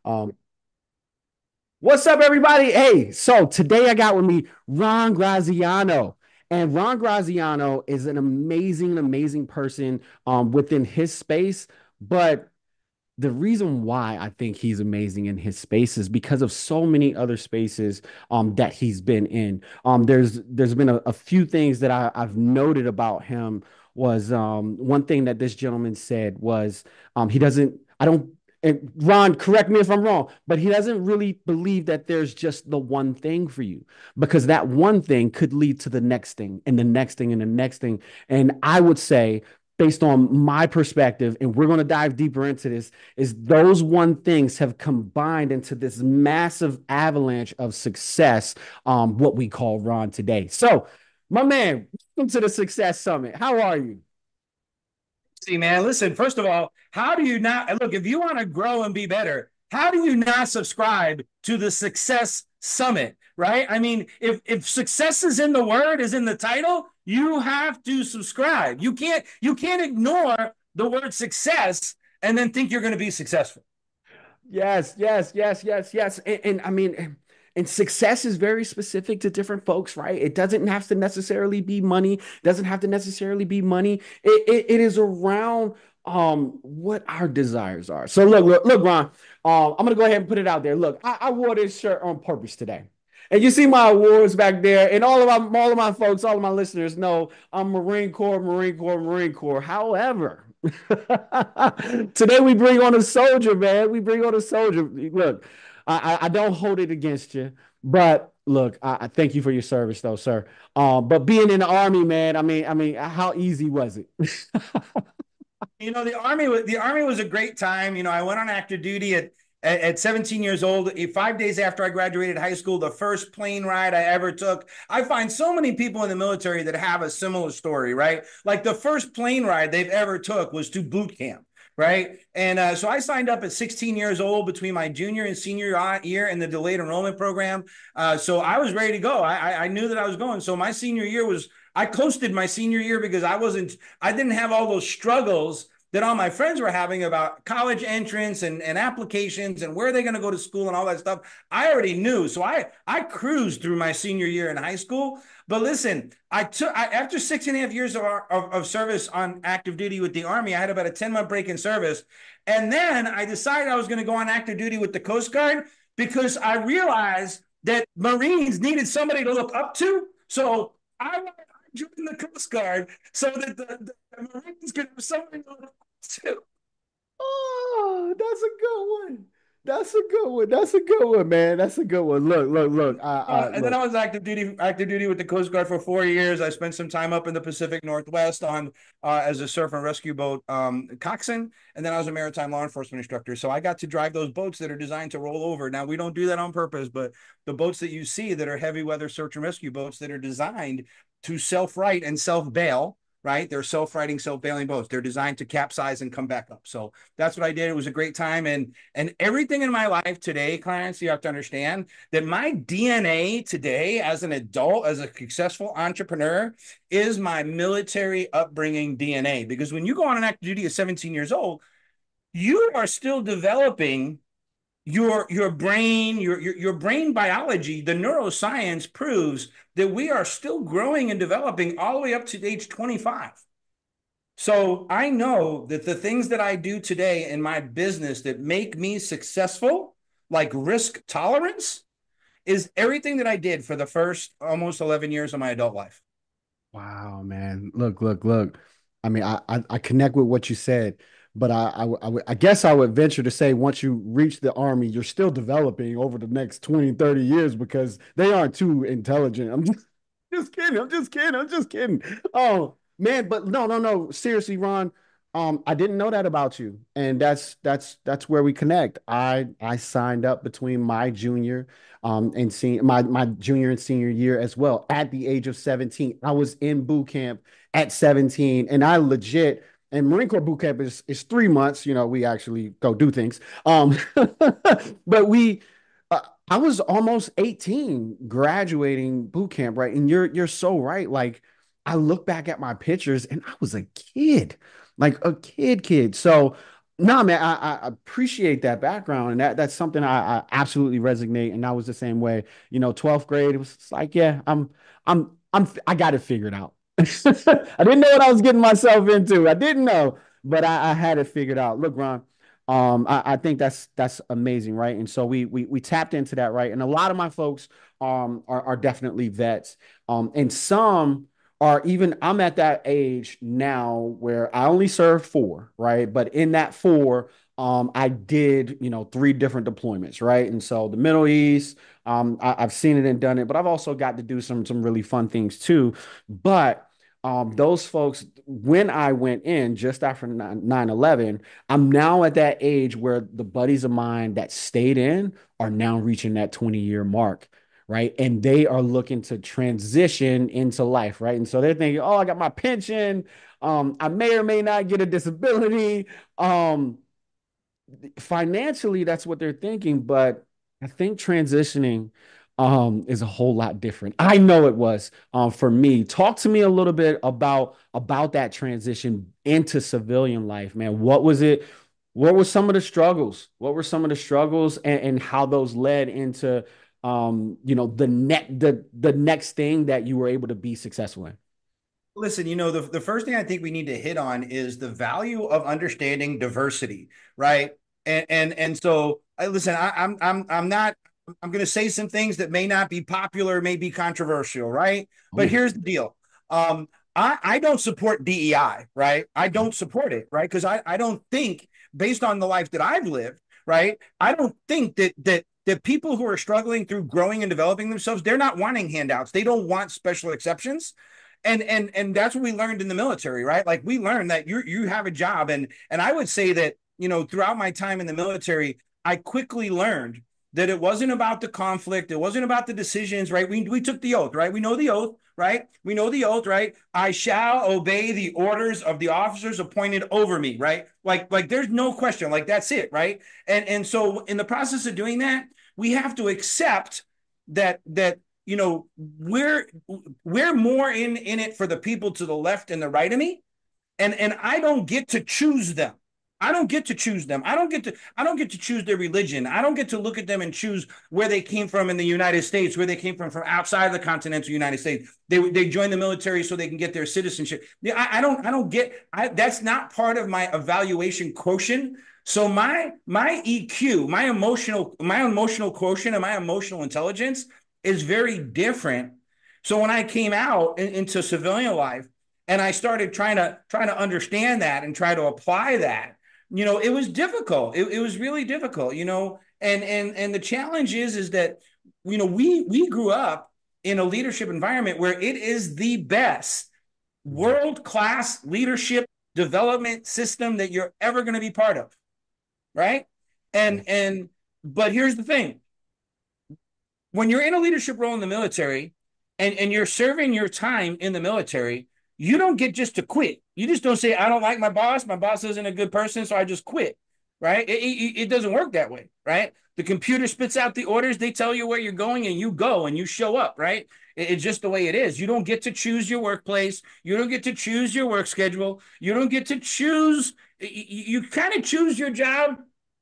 Um, what's up, everybody? Hey, so today I got with me Ron Graziano. And Ron Graziano is an amazing, amazing person within his space. But the reason why I think he's amazing in his space is because of so many other spaces that he's been in. There's been a few things that I've noted about him was one thing that this gentleman said was he doesn't I don't and Ron, correct me if I'm wrong, but he doesn't really believe that there's just the one thing for you because that one thing could lead to the next thing and the next thing and the next thing. And I would say based on my perspective, and we're going to dive deeper into this, is those one things have combined into this massive avalanche of success, what we call Ron today. So, my man, welcome to the Success Summit. How are you? See, man, listen, first of all, how do you not look if you want to grow and be better? How do you not subscribe to the Success Summit? Right? I mean, if success is in the word, is in the title, you have to subscribe. You can't ignore the word success and then think you're going to be successful. Yes, yes, yes, yes, yes. And I mean, and success is very specific to different folks, right? It doesn't have to necessarily be money, doesn't have to necessarily be money. It is around what our desires are. So look, Ron, I'm gonna go ahead and put it out there. Look, I wore this shirt on purpose today. And you see my awards back there, and all of my folks, all of my listeners know I'm Marine Corps, Marine Corps, Marine Corps. However, today we bring on a soldier, man. We bring on a soldier. Look, I don't hold it against you, but look, I thank you for your service, though, sir. But being in the army, man, I mean, how easy was it? The army was a great time. I went on active duty at 17 years old. 5 days after I graduated high school, the first plane ride I ever took. I find so many people in the military that have a similar story, right? Like the first plane ride they've ever took was to boot camp. Right. And so I signed up at 16 years old between my junior and senior year in the delayed enrollment program. So I was ready to go. I knew that I was going. So my senior year I coasted my senior year because I didn't have all those struggles that all my friends were having about college entrance and applications and where they're going to go to school and all that stuff. I already knew. So I cruised through my senior year in high school. But listen, after 6.5 years of service on active duty with the Army, I had about a 10-month break in service. And then I decided I was going to go on active duty with the Coast Guard because I realized that Marines needed somebody to look up to. So I joined the Coast Guard so that the Marines could have somebody to look up to. Oh, that's a good one. That's a good one. That's a good one, man. That's a good one. Look. And then Look. I was active duty with the Coast Guard for 4 years. I spent some time up in the Pacific Northwest on as a surf and rescue boat coxswain, and then I was a maritime law enforcement instructor. So I got to drive those boats that are designed to roll over. Now we don't do that on purpose, but the boats that you see that are heavy weather search and rescue boats that are designed to self right and self bail. Right, they're self-righting, self-bailing boats. They're designed to capsize and come back up. So that's what I did. It was a great time, and everything in my life today, Clarence, you have to understand that my DNA today as an adult, as a successful entrepreneur, is my military upbringing DNA. Because when you go on an active duty at 17 years old, you are still developing your brain, your brain biology. The neuroscience proves that we are still growing and developing all the way up to age 25. So I know that the things that I do today in my business that make me successful, like risk tolerance, is everything that I did for the first almost 11 years of my adult life. Wow, man. Look. I mean, I connect with what you said, but I guess I would venture to say once you reach the army, you're still developing over the next 20, 30 years because they aren't too intelligent. Just kidding. I'm just kidding. I'm just kidding. Oh man, but no. Seriously, Ron. I didn't know that about you, and that's where we connect. I signed up between my junior, and senior my junior and senior year as well at the age of 17. I was in boot camp at 17, and I legit. And Marine Corps boot camp is 3 months. You know, we actually go do things. But I was almost 18 graduating boot camp, right? And you're so right. Like I look back at my pictures and I was a kid, like a kid. So No, man, I appreciate that background, and that's something I absolutely resonate. And I was the same way. 12th grade, it was just like, yeah, I got it figured out. I didn't know what I was getting myself into. I didn't know, but I had it figured out. Look, Ron, I think that's amazing, right? And so we tapped into that, right? And a lot of my folks are definitely vets, and some are even I'm at that age now where I only served four, right? But in that four, I did, three different deployments, right? And so the Middle East, I've seen it and done it, but I've also got to do some really fun things too. But those folks, when I went in just after 9/11, I'm now at that age where the buddies of mine that stayed in are now reaching that 20-year mark, right? And they are looking to transition into life, right? And so they're thinking, oh, I got my pension. I may or may not get a disability. Financially, that's what they're thinking, but I think transitioning is a whole lot different. I know it was for me. Talk to me a little bit about that transition into civilian life, man. What was it? What were some of the struggles? What were some of the struggles and how those led into the next thing that you were able to be successful in? Listen, the first thing I think we need to hit on is the value of understanding diversity, right? And so listen, I'm not I'm going to say some things that may not be popular, may be controversial, right? Oh But yeah. here's the deal. I don't support DEI, right? I don't support it, right? Because I don't think, based on the life that I've lived, right? I don't think that people who are struggling through growing and developing themselves, they're not wanting handouts. They don't want special exceptions. And that's what we learned in the military, right? Like we learned that you have a job. And I would say that, throughout my time in the military, I quickly learned that it wasn't about the conflict, it wasn't about the decisions, right? We took the oath, right? We know the oath, right? We know the oath, right? I shall obey the orders of the officers appointed over me, right? Like there's no question, like that's it, right? And so in the process of doing that, we have to accept that we're more in it for the people to the left and the right of me, and I don't get to choose them. I don't get to choose them. I don't get to choose their religion. I don't get to look at them and choose where they came from in the United States, where they came from outside of the continental United States. They join the military so they can get their citizenship. Yeah, I don't get that's not part of my evaluation quotient. So my EQ, my emotional quotient and my emotional intelligence is very different. So when I came out into civilian life, and I started trying to understand that and try to apply that, it was difficult. It was really difficult, and the challenge is that we grew up in a leadership environment where it is the best world class leadership development system that you're ever going to be part of, right? Yeah. And but here's the thing: when you're in a leadership role in the military, and you're serving your time in the military, you don't get just to quit. You just don't say, I don't like my boss. My boss isn't a good person, so I just quit, right? It doesn't work that way, right? The computer spits out the orders. They tell you where you're going, and you go and you show up, right? It's just the way it is. You don't get to choose your workplace. You don't get to choose your work schedule. You don't get to choose. You kind of choose your job,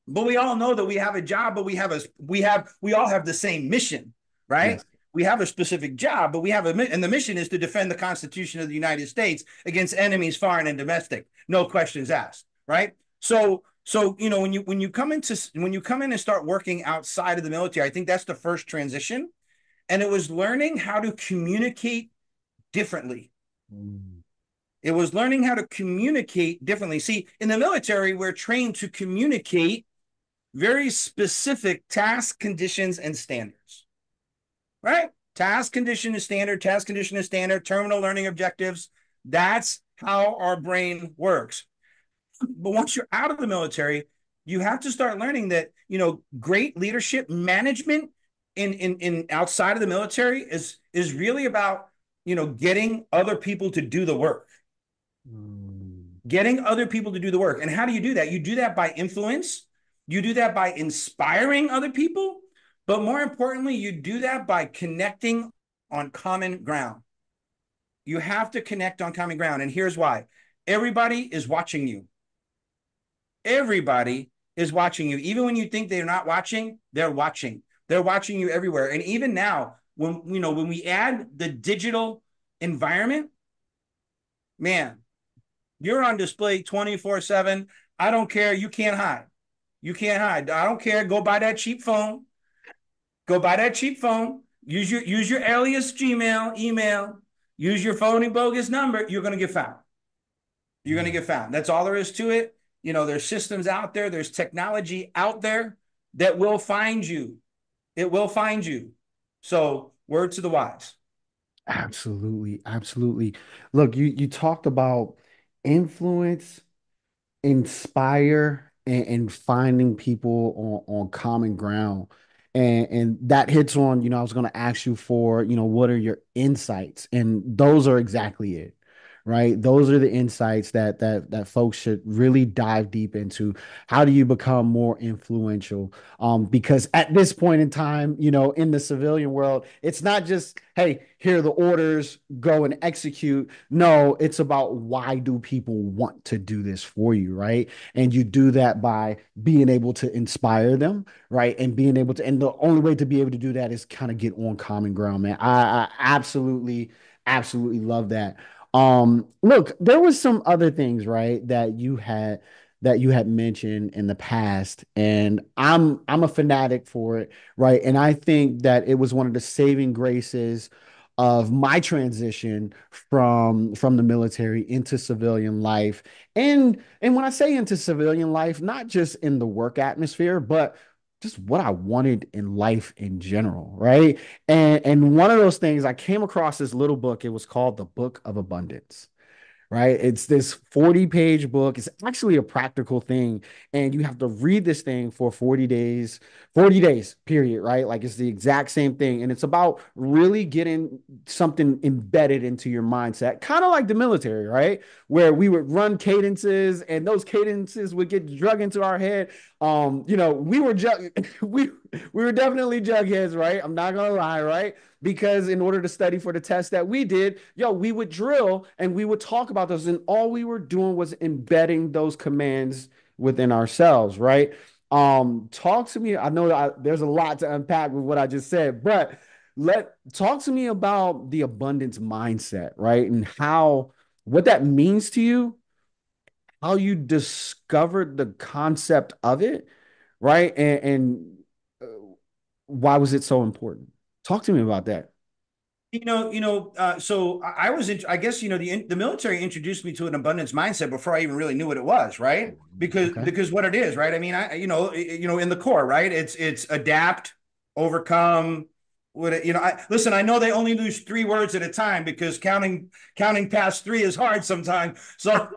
but we all know that we have a job, but we all have the same mission, right? Yes. We have a specific job, but and the mission is to defend the Constitution of the United States against enemies, foreign and domestic. No questions asked, right? So when you come in and start working outside of the military, I think that's the first transition, and it was learning how to communicate differently. Mm. It was learning how to communicate differently. See, in the military, we're trained to communicate very specific task conditions and standards, right? Task condition is standard, terminal learning objectives. That's how our brain works. But once you're out of the military, you have to start learning that, great leadership management in outside of the military is really about, getting other people to do the work. Mm. Getting other people to do the work. And how do you do that? You do that by influence. You do that by inspiring other people. But more importantly, you do that by connecting on common ground. You have to connect on common ground. And here's why: everybody is watching you. Everybody is watching you. Even when you think they're not watching, they're watching. They're watching you everywhere. And even now, when we add the digital environment, man, you're on display 24/7. I don't care. You can't hide. You can't hide. I don't care. Go buy that cheap phone. Go buy that cheap phone. Use your alias Gmail email. Use your phony bogus number. You're gonna get found. You're gonna get found. That's all there is to it. There's systems out there. There's technology out there that will find you. It will find you. So word to the wise. Absolutely, absolutely. Look, you talked about influence, inspire, and finding people on common ground. And that hits on, I was going to ask you for, what are your insights? And those are exactly it, right? Those are the insights that folks should really dive deep into. How do you become more influential? Because at this point in time, in the civilian world, it's not just, hey, here are the orders, go and execute. No, it's about why do people want to do this for you, right? And you do that by being able to inspire them, right? And being able to, and the only way to be able to do that is kind of get on common ground, man. I absolutely, absolutely love that. Look, there was some other things, right, that you had mentioned in the past, and I'm a fanatic for it, right? And I think that it was one of the saving graces of my transition from the military into civilian life. And when I say into civilian life, not just in the work atmosphere, but just what I wanted in life in general, right? And one of those things, I came across this little book. It was called The Book of Abundance, right? It's this 40-page book. It's actually a practical thing. And you have to read this thing for 40 days, period, right? Like it's the exact same thing. And it's about really getting something embedded into your mindset, kind of like the military, right? Where we would run cadences and those cadences would get drug into our head. We were we were definitely jugheads, right? I'm not gonna lie, right? Because in order to study for the test that we did, we would drill and we would talk about those, and all we were doing was embedding those commands within ourselves, right? Talk to me. I know there's a lot to unpack with what I just said, but let talk to me about the abundance mindset, right? And what that means to you, how you discovered the concept of it, right? And uh, why was it so important? Talk to me about that. So I was, I guess, the military introduced me to an abundance mindset before I even really knew what it was, right? Because Okay. what it is, right? I mean, in the core, right? It's adapt, overcome. Listen. I know they only use 3 words at a time because counting past three is hard sometimes. So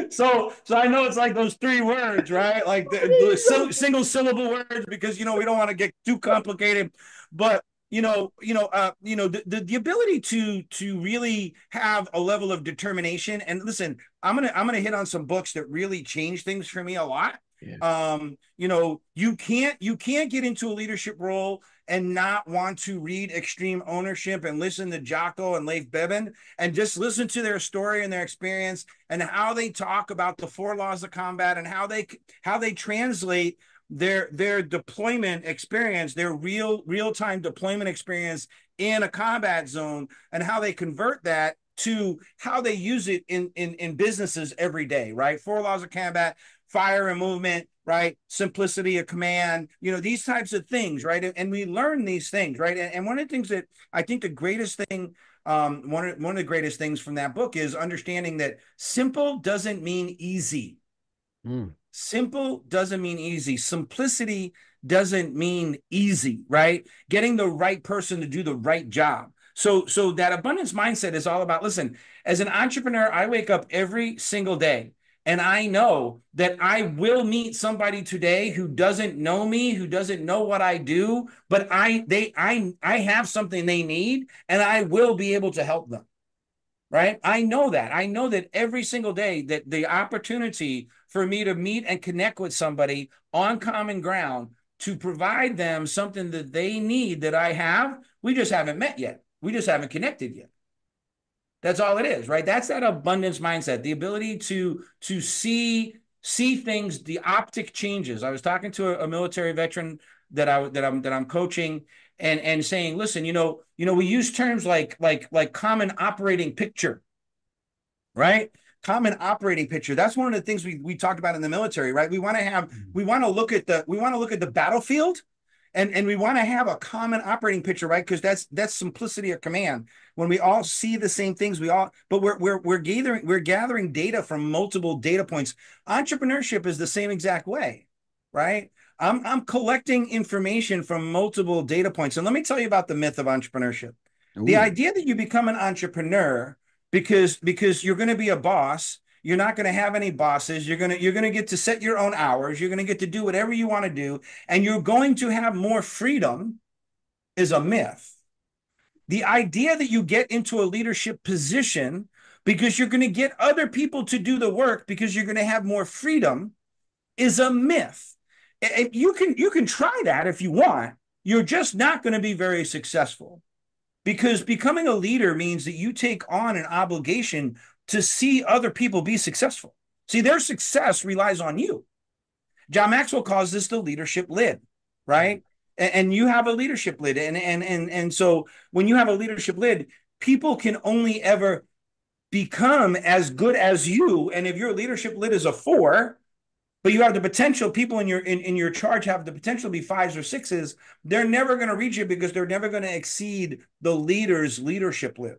so I know it's like those 3 words, right? Like the single syllable words, because we don't want to get too complicated. But the ability to really have a level of determination. And listen, I'm gonna hit on some books that really changed things for me a lot. Yeah. You can't get into a leadership role and not want to read Extreme Ownership and listen to Jocko and Leif Bevan and just listen to their story and their experience and how they talk about the 4 laws of combat and how they translate their deployment experience, their real-time deployment experience in a combat zone, and how they convert that to how they use it in businesses every day, right? 4 laws of combat, fire and movement, right? Simplicity of command, these types of things, right? And we learn these things, right? And one of the things that I think the greatest thing, one of the greatest things from that book is understanding that simple doesn't mean easy. Mm. Simple doesn't mean easy. Simplicity doesn't mean easy, right? Getting the right person to do the right job. So that abundance mindset is all about, listen, as an entrepreneur, I wake up every single day and I know that I will meet somebody today who doesn't know me, who doesn't know what I do, but I have something they need and I will be able to help them, right? I know that every single day that the opportunity for me to meet and connect with somebody on common ground to provide them something that they need that I have, we just haven't met yet. We just haven't connected yet. That's all it is, right? That's that abundance mindset, the ability to see see things, the optic changes. I was talking to a military veteran that I'm coaching, and saying, listen, we use terms like common operating picture, right? Common operating picture. That's one of the things we talked about in the military, right? We want to look at the battlefield, and we want to have a common operating picture, right? Because that's simplicity of command. When we all see the same things, but we're gathering data from multiple data points. Entrepreneurship is the same exact way, right? I'm collecting information from multiple data points. And let me tell you about the myth of entrepreneurship. The Ooh. idea that you become an entrepreneur because you're going to be a boss. You're not going to have any bosses. You're going to get to set your own hours. You're going to get to do whatever you want to do, and you're going to have more freedom is a myth. The idea that you get into a leadership position because you're going to get other people to do the work because you're going to have more freedom is a myth. You can try that if you want. You're just not going to be very successful, because becoming a leader means that you take on an obligation to see other people be successful. See, their success relies on you. John Maxwell calls this the leadership lid, right? And you have a leadership lid. And so when you have a leadership lid, people can only ever become as good as you. And if your leadership lid is a 4, but you have the potential, people in your charge have the potential to be 5s or 6s, they're never going to reach it because they're never going to exceed the leader's leadership lid.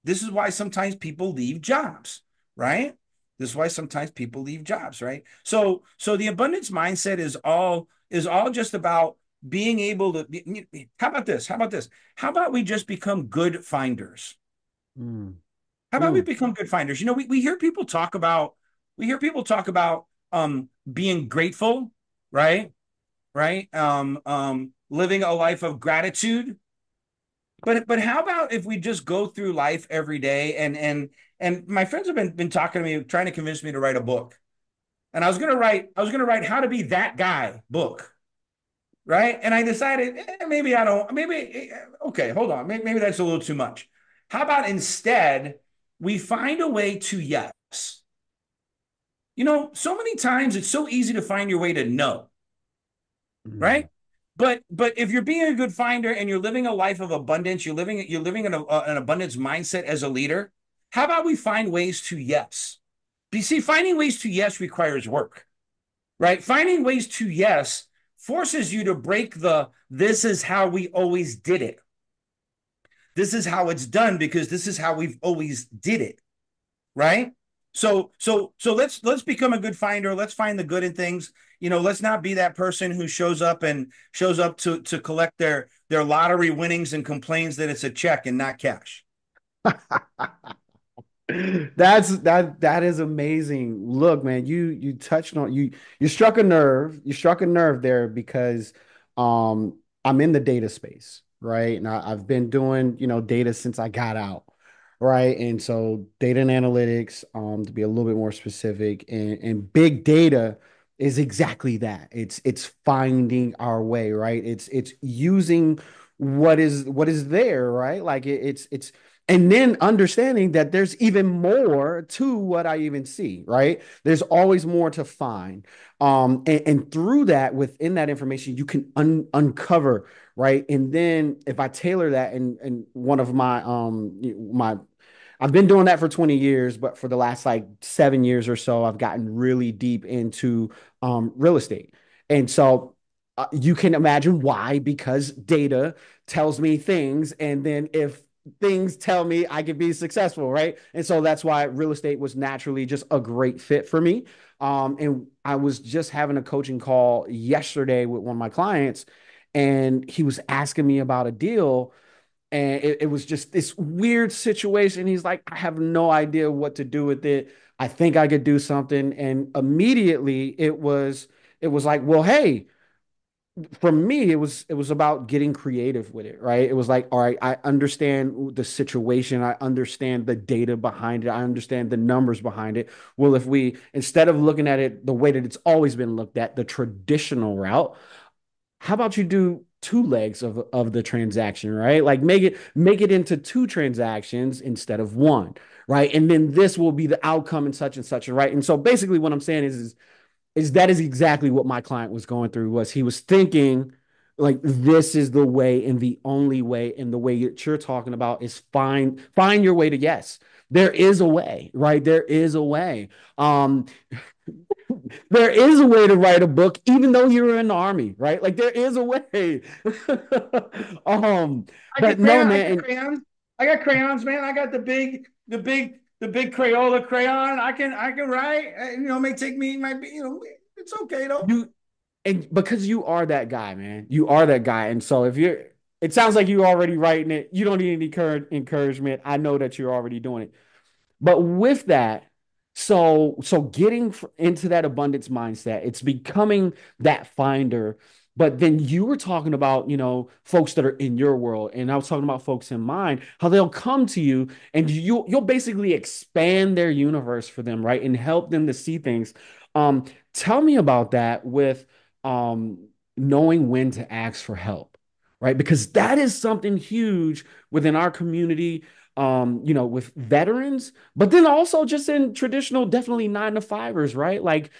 This is why sometimes people leave jobs, right? This is why sometimes people leave jobs, right? So the abundance mindset is all just about being able to how about this? How about this? How about we just become good finders? Mm. How about we Mm. become good finders? We hear people talk about being grateful, right? Right? Living a life of gratitude. But how about if we just go through life every day, and my friends have been talking to me, trying to convince me to write a book. And I was gonna write How to Be That Guy book, right? And I decided, maybe I don't, maybe okay, hold on. Maybe that's a little too much. How about instead we find a way to yes? So many times it's so easy to find your way to no, Mm. right? But if you're being a good finder and you're living a life of abundance, you're living an abundance mindset as a leader. How about we find ways to yes? You see, finding ways to yes requires work, right? Finding ways to yes forces you to break the this is how we always did it. This is how it's done because this is how we've always did it, right? So let's become a good finder. Let's find the good in things. Let's not be that person who shows up to collect their lottery winnings and complains that it's a check and not cash. That is amazing. Look, man, you touched on you struck a nerve. You struck a nerve there because I'm in the data space, right? And I've been doing, data since I got out, right? And so data and analytics, to be a little bit more specific, and big data is exactly that. It's finding our way, right? It's using what is there, right? Like it's and then understanding that there's even more to what I even see, right? There's always more to find. And through that, within that information, you can uncover, right? And then if I tailor that, and one of my I've been doing that for 20 years, but for the last like 7 years or so, I've gotten really deep into real estate. And so you can imagine why, because data tells me things. And then if things tell me I can be successful, right? And so that's why real estate was naturally just a great fit for me. And I was just having a coaching call yesterday with one of my clients, and he was asking me about a deal, and it was just this weird situation. He's like, I have no idea what to do with it. I think I could do something. And immediately it was like, well, hey, for me, it was about getting creative with it, right? It was like, all right, I understand the situation, I understand the data behind it, I understand the numbers behind it. Well, if we, instead of looking at it the way that it's always been looked at, the traditional route, how about you do two legs of the transaction, right? Like make it into two transactions instead of one, right? And then this will be the outcome and such, right? And so basically what I'm saying is that is exactly what my client was going through was he was thinking like this is the way and the only way and the way that you're talking about is find your way to yes. There is a way, right? There is a way. Um, there is a way to write a book, even though you're in the army, right? Like there is a way. um, but no, I got man. crayons. I got crayons, man. I got the big Crayola crayon. I can write. It may take me, might be, it's okay though. You and because you are that guy, man. You are that guy. And so if you're it sounds like you're already writing it. You don't need any encouragement. I know that you're already doing it. But with that, so getting into that abundance mindset, it's becoming that finder. But then you were talking about, folks that are in your world, and I was talking about folks in mine, how they'll come to you and you'll basically expand their universe for them, right? And help them to see things. Um, Tell me about that with knowing when to ask for help, right? Because that is something huge within our community with veterans, but then also just in traditional, definitely 9 to 5ers, right? Like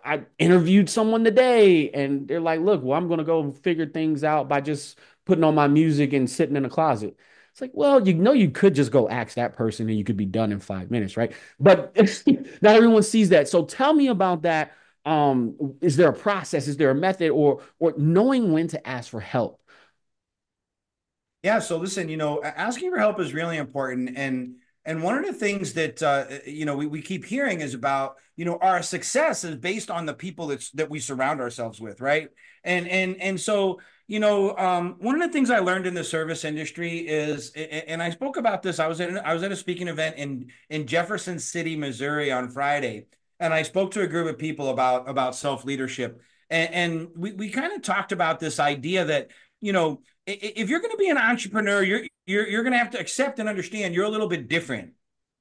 I interviewed someone today and they're like, look, well, I'm gonna go figure things out by just putting on my music and sitting in a closet. It's like, well, you could just go ask that person and you could be done in 5 minutes, right? But not everyone sees that. So tell me about that. Is there a process? Is there a method or knowing when to ask for help? Yeah, so listen, asking for help is really important, and one of the things that we keep hearing is about our success is based on the people that we surround ourselves with, right? And so one of the things I learned in the service industry is, and I spoke about this. I was at a speaking event in Jefferson City, Missouri on Friday, and I spoke to a group of people about self leadership, and we kind of talked about this idea that if you're going to be an entrepreneur, you're going to have to accept and understand you're a little bit different,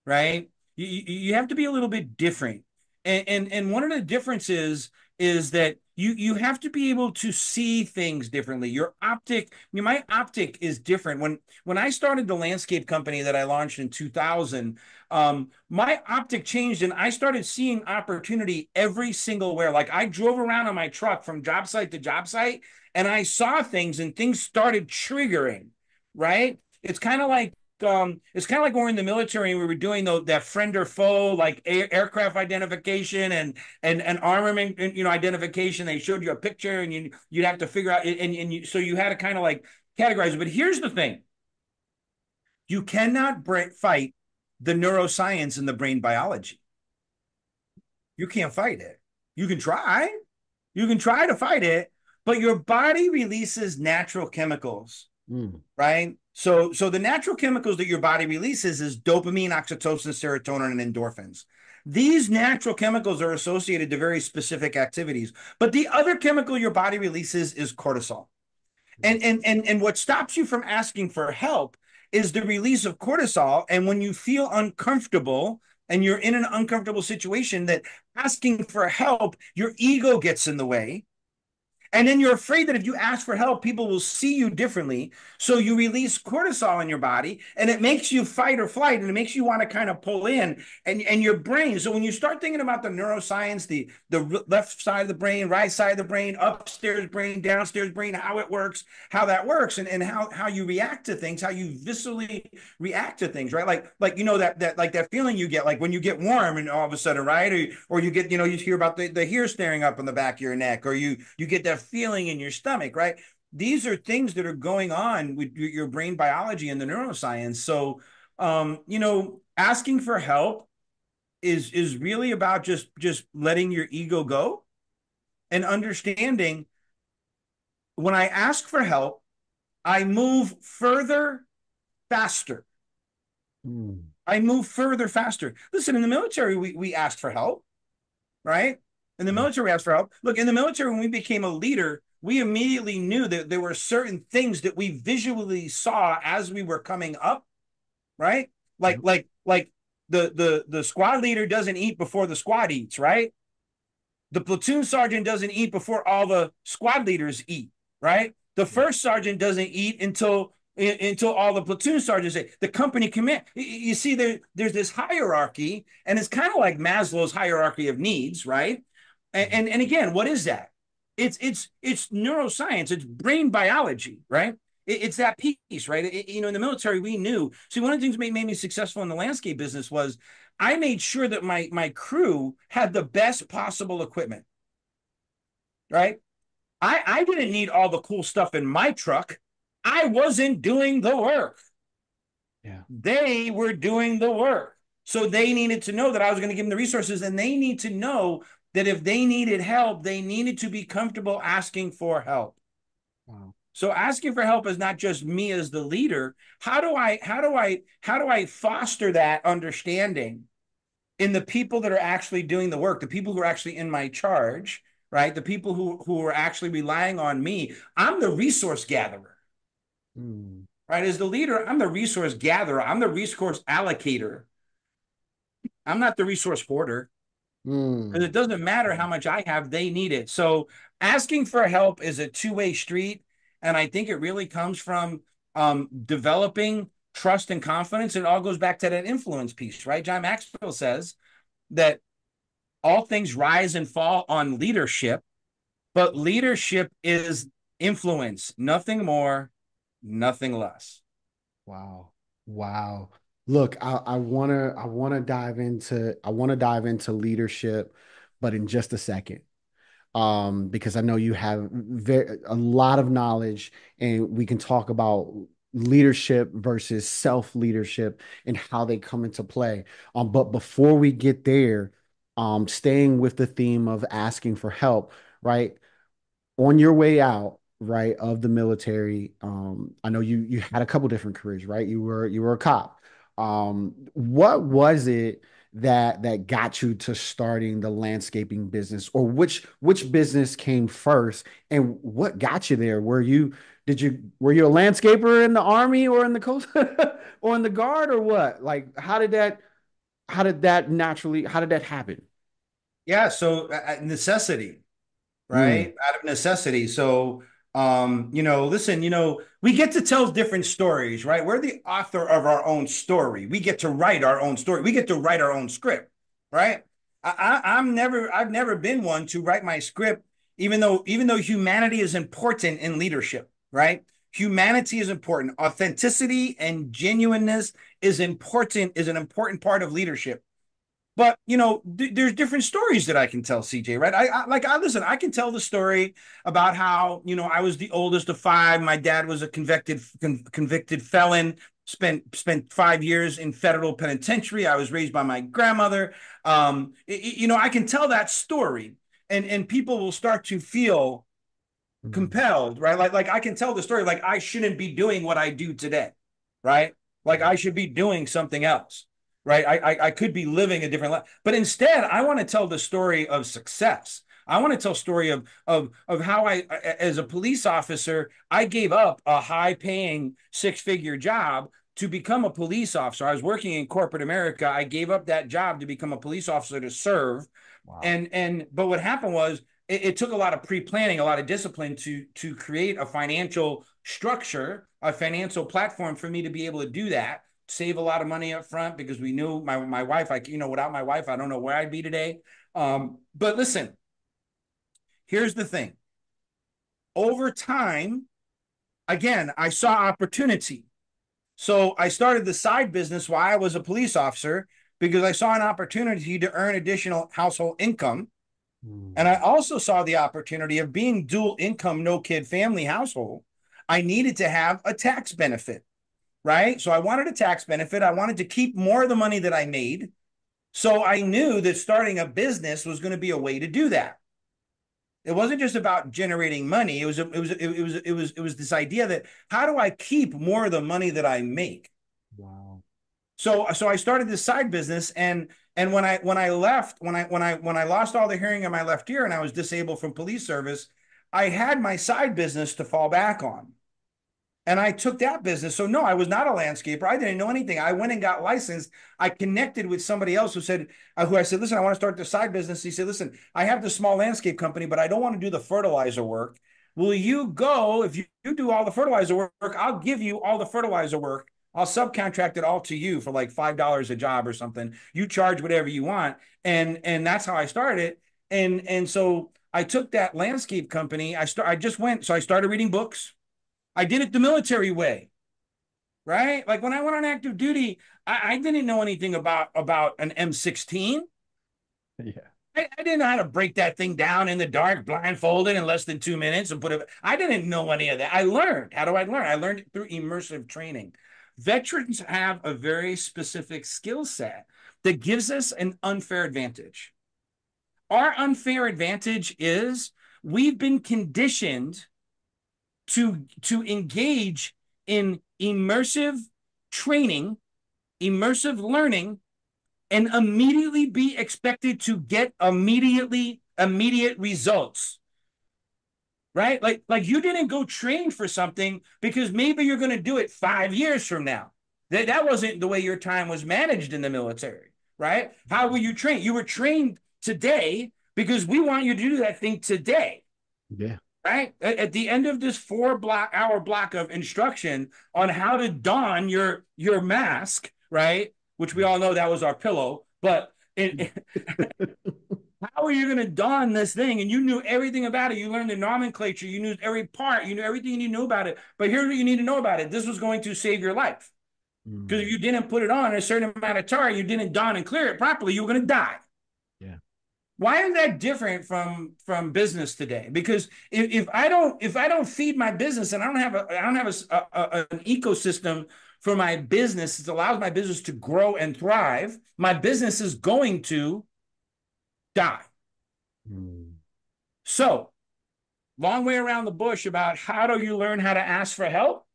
right? You have to be a little bit different, and one of the differences is that you have to be able to see things differently. My optic is different. When I started the landscape company that I launched in 2000, my optic changed and I started seeing opportunity every single where. Like I drove around on my truck from job site to job site and I saw things and things started triggering, right? It's kind of like when we're in the military and we were doing that friend or foe, like aircraft identification and armament, identification. They showed you a picture and you'd have to figure out, so you had to kind of like categorize it. But here's the thing: you cannot fight the neuroscience and the brain biology. You can't fight it. You can try. You can try to fight it, but your body releases natural chemicals, Mm. right? So the natural chemicals that your body releases is dopamine, oxytocin, serotonin, and endorphins. These natural chemicals are associated to very specific activities, but the other chemical your body releases is cortisol. And what stops you from asking for help is the release of cortisol. And when you feel uncomfortable and you're in an uncomfortable situation, that asking for help, your ego gets in the way, and then you're afraid that if you ask for help, people will see you differently. So you release cortisol in your body and it makes you fight or flight and it makes you want to kind of pull in and your brain. So when you start thinking about the neuroscience, the left side of the brain, right side of the brain, upstairs brain, downstairs brain, how it works, how that works, and how you react to things, how you viscerally react to things, right? Like that feeling you get like when you get warm and all of a sudden, right? Or you get, you hear about the hair staring up in the back of your neck, or you get that feeling in your stomach, right? These are things that are going on with your brain biology and the neuroscience. So, asking for help is really about just letting your ego go and understanding when I ask for help, I move further faster. Mm. I move further faster. Listen, in the military, we asked for help, right? In the military, we asked for help. Look, in the military, when we became a leader, we immediately knew that there were certain things that we visually saw as we were coming up, right? Like Yep. like the squad leader doesn't eat before the squad eats, right? The platoon sergeant doesn't eat before all the squad leaders eat, right? The Yeah. first sergeant doesn't eat until all the platoon sergeants say the company command. You see, there's this hierarchy, and it's kind of like Maslow's hierarchy of needs, right? And again, what is that? It's neuroscience. It's brain biology, right? It's that piece, right? In the military, we knew. See, one of the things that made me successful in the landscape business was I made sure that my crew had the best possible equipment, right? I didn't need all the cool stuff in my truck. I wasn't doing the work. Yeah. They were doing the work. So they needed to know that I was going to give them the resources, and they need to know that if they needed help, they needed to be comfortable asking for help. Wow. So asking for help is not just me as the leader. How do I foster that understanding in the people that are actually doing the work, the people who are actually in my charge, right? The people who are actually relying on me. I'm the resource gatherer, Mm. right? As the leader, I'm the resource gatherer. I'm the resource allocator. I'm not the resource hoarder because Mm. it doesn't matter how much I have, they need it. So asking for help is a two-way street. And I think it really comes from developing trust and confidence. It all goes back to that influence piece, right? John Maxwell says that all things rise and fall on leadership, but leadership is influence, nothing more, nothing less. Wow. Wow. Look, I wanna dive into leadership, but in just a second. Because I know you have a lot of knowledge, and we can talk about leadership versus self-leadership and how they come into play. But before we get there, staying with the theme of asking for help, right? On your way out, right, of the military, I know you had a couple different careers, right? You were a cop. What was it that got you to starting the landscaping business, or which business came first, and what got you there? Were you a landscaper in the army or in the coast or in the guard, or what? Like, how did that happen? Yeah. So necessity, Mm, right? Out of necessity. So, listen, we get to tell different stories, right? We're the author of our own story. We get to write our own story. We get to write our own script, right? I've never been one to write my script, even though humanity is important in leadership, right? Humanity is important. Authenticity and genuineness is an important part of leadership. But there's different stories that I can tell, CJ. Right? I listen. I can tell the story about how I was the oldest of five. My dad was a convicted felon. Spent 5 years in federal penitentiary. I was raised by my grandmother. I can tell that story, and people will start to feel mm, compelled, right? Like I can tell the story. Like I shouldn't be doing what I do today, right? Like I should be doing something else, right? I could be living a different life, but instead, I want to tell the story of success. I want to tell a story of how as a police officer, I gave up a high paying 6-figure job to become a police officer. I was working in corporate America. I gave up that job to become a police officer to serve. wow. But what happened was it took a lot of pre-planning, a lot of discipline to create a financial structure, a financial platform for me to be able to do that, save a lot of money up front because we knew my wife, without my wife, I don't know where I'd be today. But listen, here's the thing. Over time, again, I saw opportunity. So I started the side business while I was a police officer because I saw an opportunity to earn additional household income. And I Mm, also saw the opportunity of being dual income, no kid family household. I needed to have a tax benefit, right? So I wanted a tax benefit. I wanted to keep more of the money that I made. So I knew that starting a business was going to be a way to do that. It wasn't just about generating money. It was this idea that how do I keep more of the money that I make? wow. So I started this side business, and when I left, when I lost all the hearing in my left ear and I was disabled from police service, I had my side business to fall back on. And I took that business. So no, I was not a landscaper. I didn't know anything. I went and got licensed. I connected with somebody else who I said, listen, I want to start the side business. He said, listen, I have this small landscape company, but I don't want to do the fertilizer work. will you go, if you do all the fertilizer work, I'll give you all the fertilizer work. I'll subcontract it all to you for like $5 a job or something. You charge whatever you want. And that's how I started. And so I took that landscape company. I just went, so I started reading books. I did it the military way, right? Like when I went on active duty, I didn't know anything about an M16. Yeah. I didn't know how to break that thing down in the dark, blindfolded in less than 2 minutes and put it. I didn't know any of that. I learned. How do I learn? I learned it through immersive training. Veterans have a very specific skill set that gives us an unfair advantage. Our unfair advantage is we've been conditioned to engage in immersive training, immersive learning, and immediately be expected to get immediate results. Right? Like you didn't go train for something because maybe you're going to do it 5 years from now. That wasn't the way your time was managed in the military, right? How were you trained? You were trained today because we want you to do that thing today, Yeah. right? At the end of this 4 hour block of instruction on how to don your mask, right? Which we all know that was our pillow, but how are you going to don this thing? And you knew everything about it. You learned the nomenclature. You knew every part. You knew everything you knew about it. But here's what you need to know about it. This was going to save your life. Because if Mm. you didn't put it on a certain amount of time, you didn't don and clear it properly, you were going to die. Yeah. Why is that different from business today? Because if I don't feed my business and I don't have an ecosystem for my business that allows my business to grow and thrive, my business is going to die. Mm. So, long way around the bush about how do you learn how to ask for help?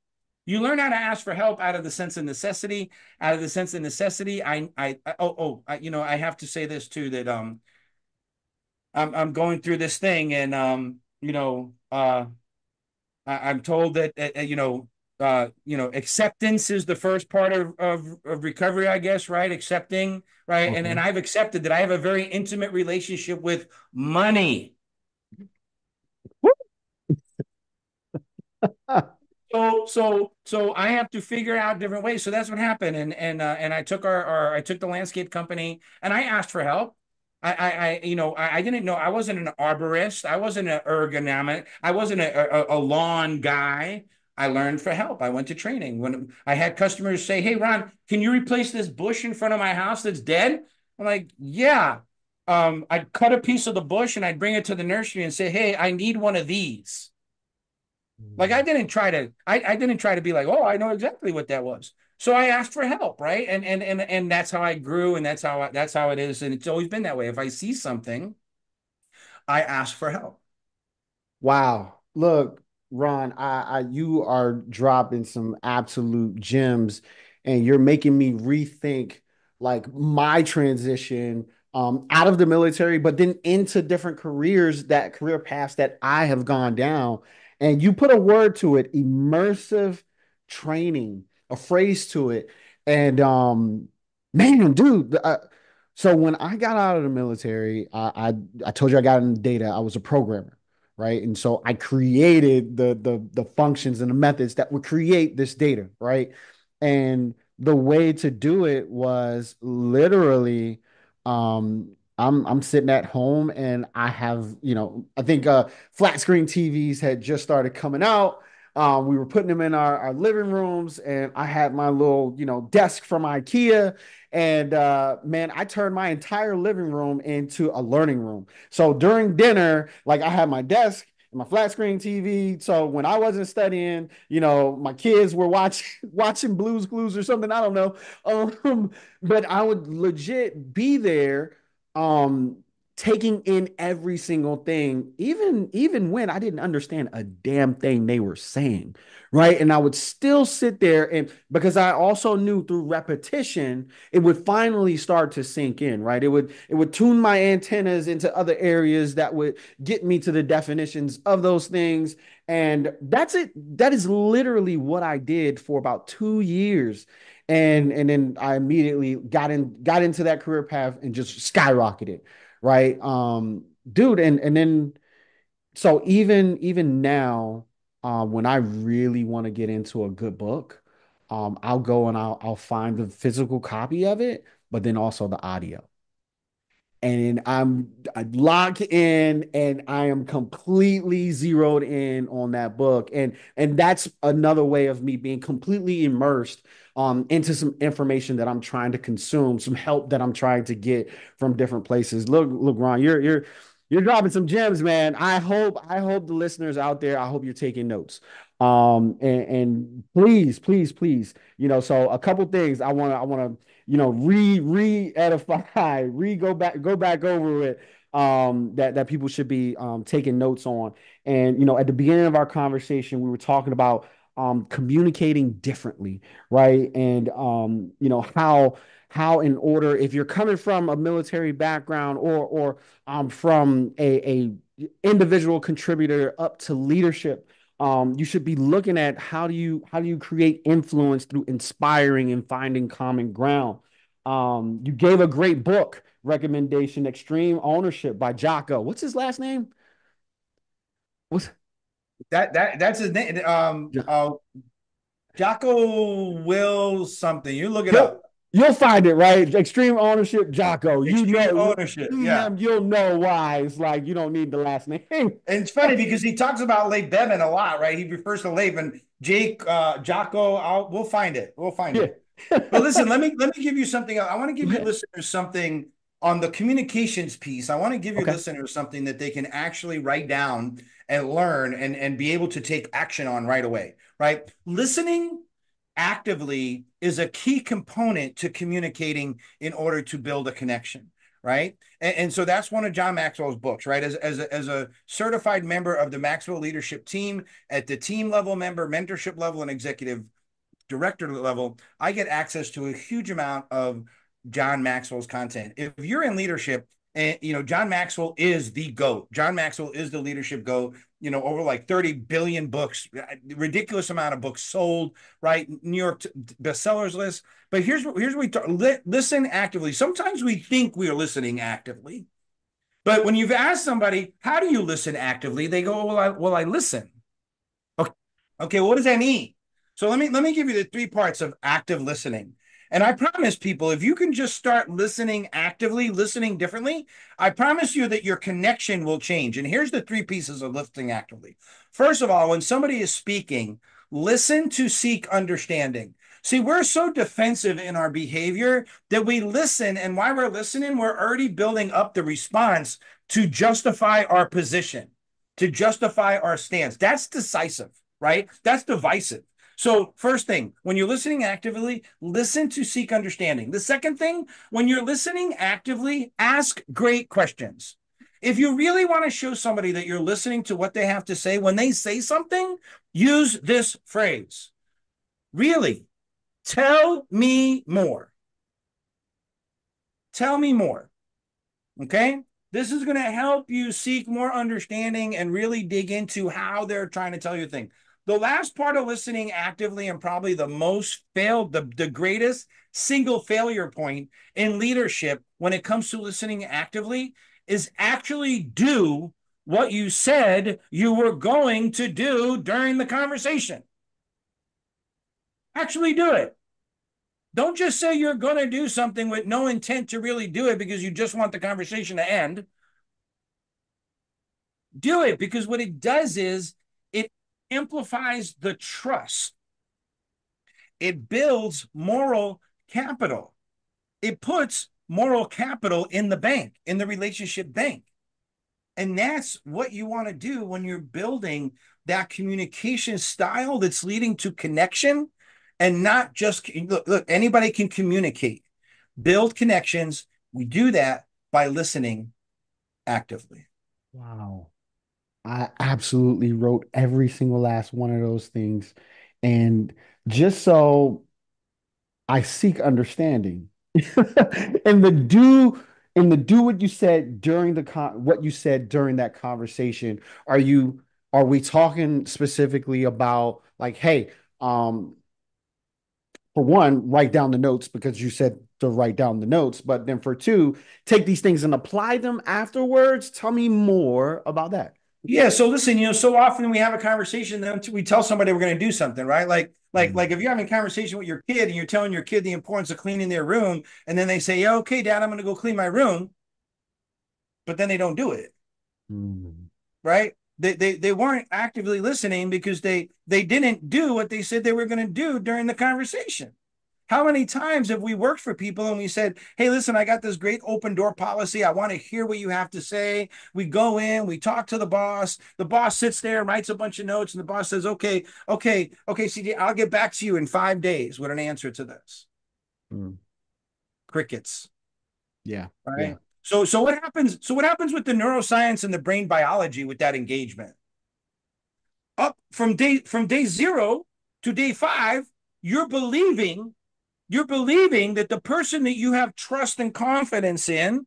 You learn how to ask for help out of the sense of necessity. Out of the sense of necessity, I have to say this too that I'm going through this thing and I'm told that acceptance is the first part of recovery, I guess, right? Accepting, right? And Okay. I've accepted that I have a very intimate relationship with money. So I have to figure out different ways. So that's what happened. And I took the landscape company and I asked for help. I didn't know. I wasn't an arborist. I wasn't an ergonomic. I wasn't a lawn guy. I learned for help. I went to training when I had customers say, "Hey, Ron, can you replace this bush in front of my house that's dead?" I'm like, "Yeah." I'd cut a piece of the bush and I'd bring it to the nursery and say, "Hey, I need one of these." Like Mm. I didn't try to be like, oh, I know exactly what that was. So I asked for help, right? And that's how I grew, and that's how it is, and it's always been that way. If I see something, I ask for help. Wow. Look, Ron, you are dropping some absolute gems and you're making me rethink like my transition out of the military, but then into different career paths that I have gone down. And you put a word to it, immersive training, a phrase to it. And man, dude, so when I got out of the military, I told you I got into data. I was a programmer, right? And so I created the functions and the methods that would create this data, right? And the way to do it was literally, I'm sitting at home and I have, I think flat screen TVs had just started coming out. We were putting them in our living rooms, and I had my little, desk from IKEA. And man, I turned my entire living room into a learning room. So during dinner, like I had my desk and my flat screen TV. So when I wasn't studying, my kids were watching watching Blues Clues or something. I don't know. But I would legit be there, um, taking in every single thing, even when I didn't understand a damn thing they were saying, right? And I would still sit there, and because I also knew through repetition it would finally start to sink in, right? It would tune my antennas into other areas that would get me to the definitions of those things. And that's it. That is literally what I did for about 2 years. And then I immediately got into that career path and just skyrocketed, right? Dude, and then So even now, when I really want to get into a good book, I'll go and I'll find the physical copy of it, but then also the audio. And I lock in and I am completely zeroed in on that book. And that's another way of me being completely immersed into some information that I'm trying to consume, some help that I'm trying to get from different places. Look, Ron, you're dropping some gems, man. I hope the listeners out there, I hope you're taking notes. And please, so a couple things I want to re edify, re go back over it, that people should be taking notes on. And at the beginning of our conversation, we were talking about communicating differently, right? And how in order, if you're coming from a military background, or from a individual contributor up to leadership, you should be looking at how do you create influence through inspiring and finding common ground. You gave a great book recommendation, Extreme Ownership by Jocko. What's his last name? What's That's his name. Jocko Will something. You look it He'll up. you'll find it, right? Extreme Ownership, Jocko. Extreme You ownership. see Yeah. him, you'll know why. It's like you don't need the last name. And it's funny because he talks about Leif Bevan a lot, right? He refers to Leif and Jake, Jocko. We'll find it. We'll find Yeah. it. But listen, let me give you something else. I want to Go give your ahead. listeners something on the communications piece. I want to give your Okay. listeners something that they can actually write down and learn and be able to take action on right away, right? Listening actively is a key component to communicating in order to build a connection, right? And so that's one of John Maxwell's books, right? As a certified member of the Maxwell leadership team, at the team level member, mentorship level, and executive director level, I get access to a huge amount of John Maxwell's content. If you're in leadership, and John Maxwell is the GOAT. John Maxwell is the leadership GOAT. Over like 30 billion books, ridiculous amount of books sold, right? New York bestsellers list. But here's what we talk: listen actively. Sometimes we think we are listening actively, but when you've asked somebody, how do you listen actively? They go, well, I listen. Okay. Okay, well, what does that mean? So let me give you the three parts of active listening. And I promise people, if you can just start listening actively, listening differently, I promise you that your connection will change. And here's the three pieces of listening actively. First of all, when somebody is speaking, listen to seek understanding. See, we're so defensive in our behavior that we listen, and while we're listening, we're already building up the response to justify our position, to justify our stance. That's decisive, right? That's divisive. So, first thing, when you're listening actively, listen to seek understanding. The second thing, when you're listening actively, ask great questions. If you really want to show somebody that you're listening to what they have to say, when they say something, use this phrase: really, tell me more. Tell me more. Okay. This is going to help you seek more understanding and really dig into how they're trying to tell you a thing. The last part of listening actively, and probably the most failed, the greatest single failure point in leadership when it comes to listening actively, is actually do what you said you were going to do during the conversation. Actually do it. Don't just say you're going to do something with no intent to really do it because you just want the conversation to end. Do it, because what it does is it amplifies the trust. It builds moral capital. It puts moral capital in the bank, in the relationship bank. And that's what you want to do when you're building that communication style that's leading to connection, and not just look, anybody can communicate, build connections. We do that by listening actively. Wow. I absolutely wrote every single last one of those things. And just so I seek understanding. And do what you said during what you said during that conversation. Are we talking specifically about, like, hey, for one, write down the notes because you said to write down the notes, but then for two, take these things and apply them afterwards? Tell me more about that. Yeah. So listen, so often we have a conversation, then we tell somebody we're going to do something, right? Like if you're having a conversation with your kid and you're telling your kid the importance of cleaning their room, and then they say, "Yeah, okay, Dad, I'm going to go clean my room," but then they don't do it, Mm. right? They weren't actively listening because they didn't do what they said they were going to do during the conversation. How many times have we worked for people and we said, "Hey, listen, I got this great open door policy. I want to hear what you have to say." We go in, we talk to the boss. The boss sits there and writes a bunch of notes, and the boss says, "Okay, okay, okay, CJ, I'll get back to you in 5 days with an answer to this." Mm. Crickets, Yeah, yeah. right? So what happens? So what happens with the neuroscience and the brain biology with that engagement? Up from day 0 to day 5, you're believing you're believing that the person that you have trust and confidence in,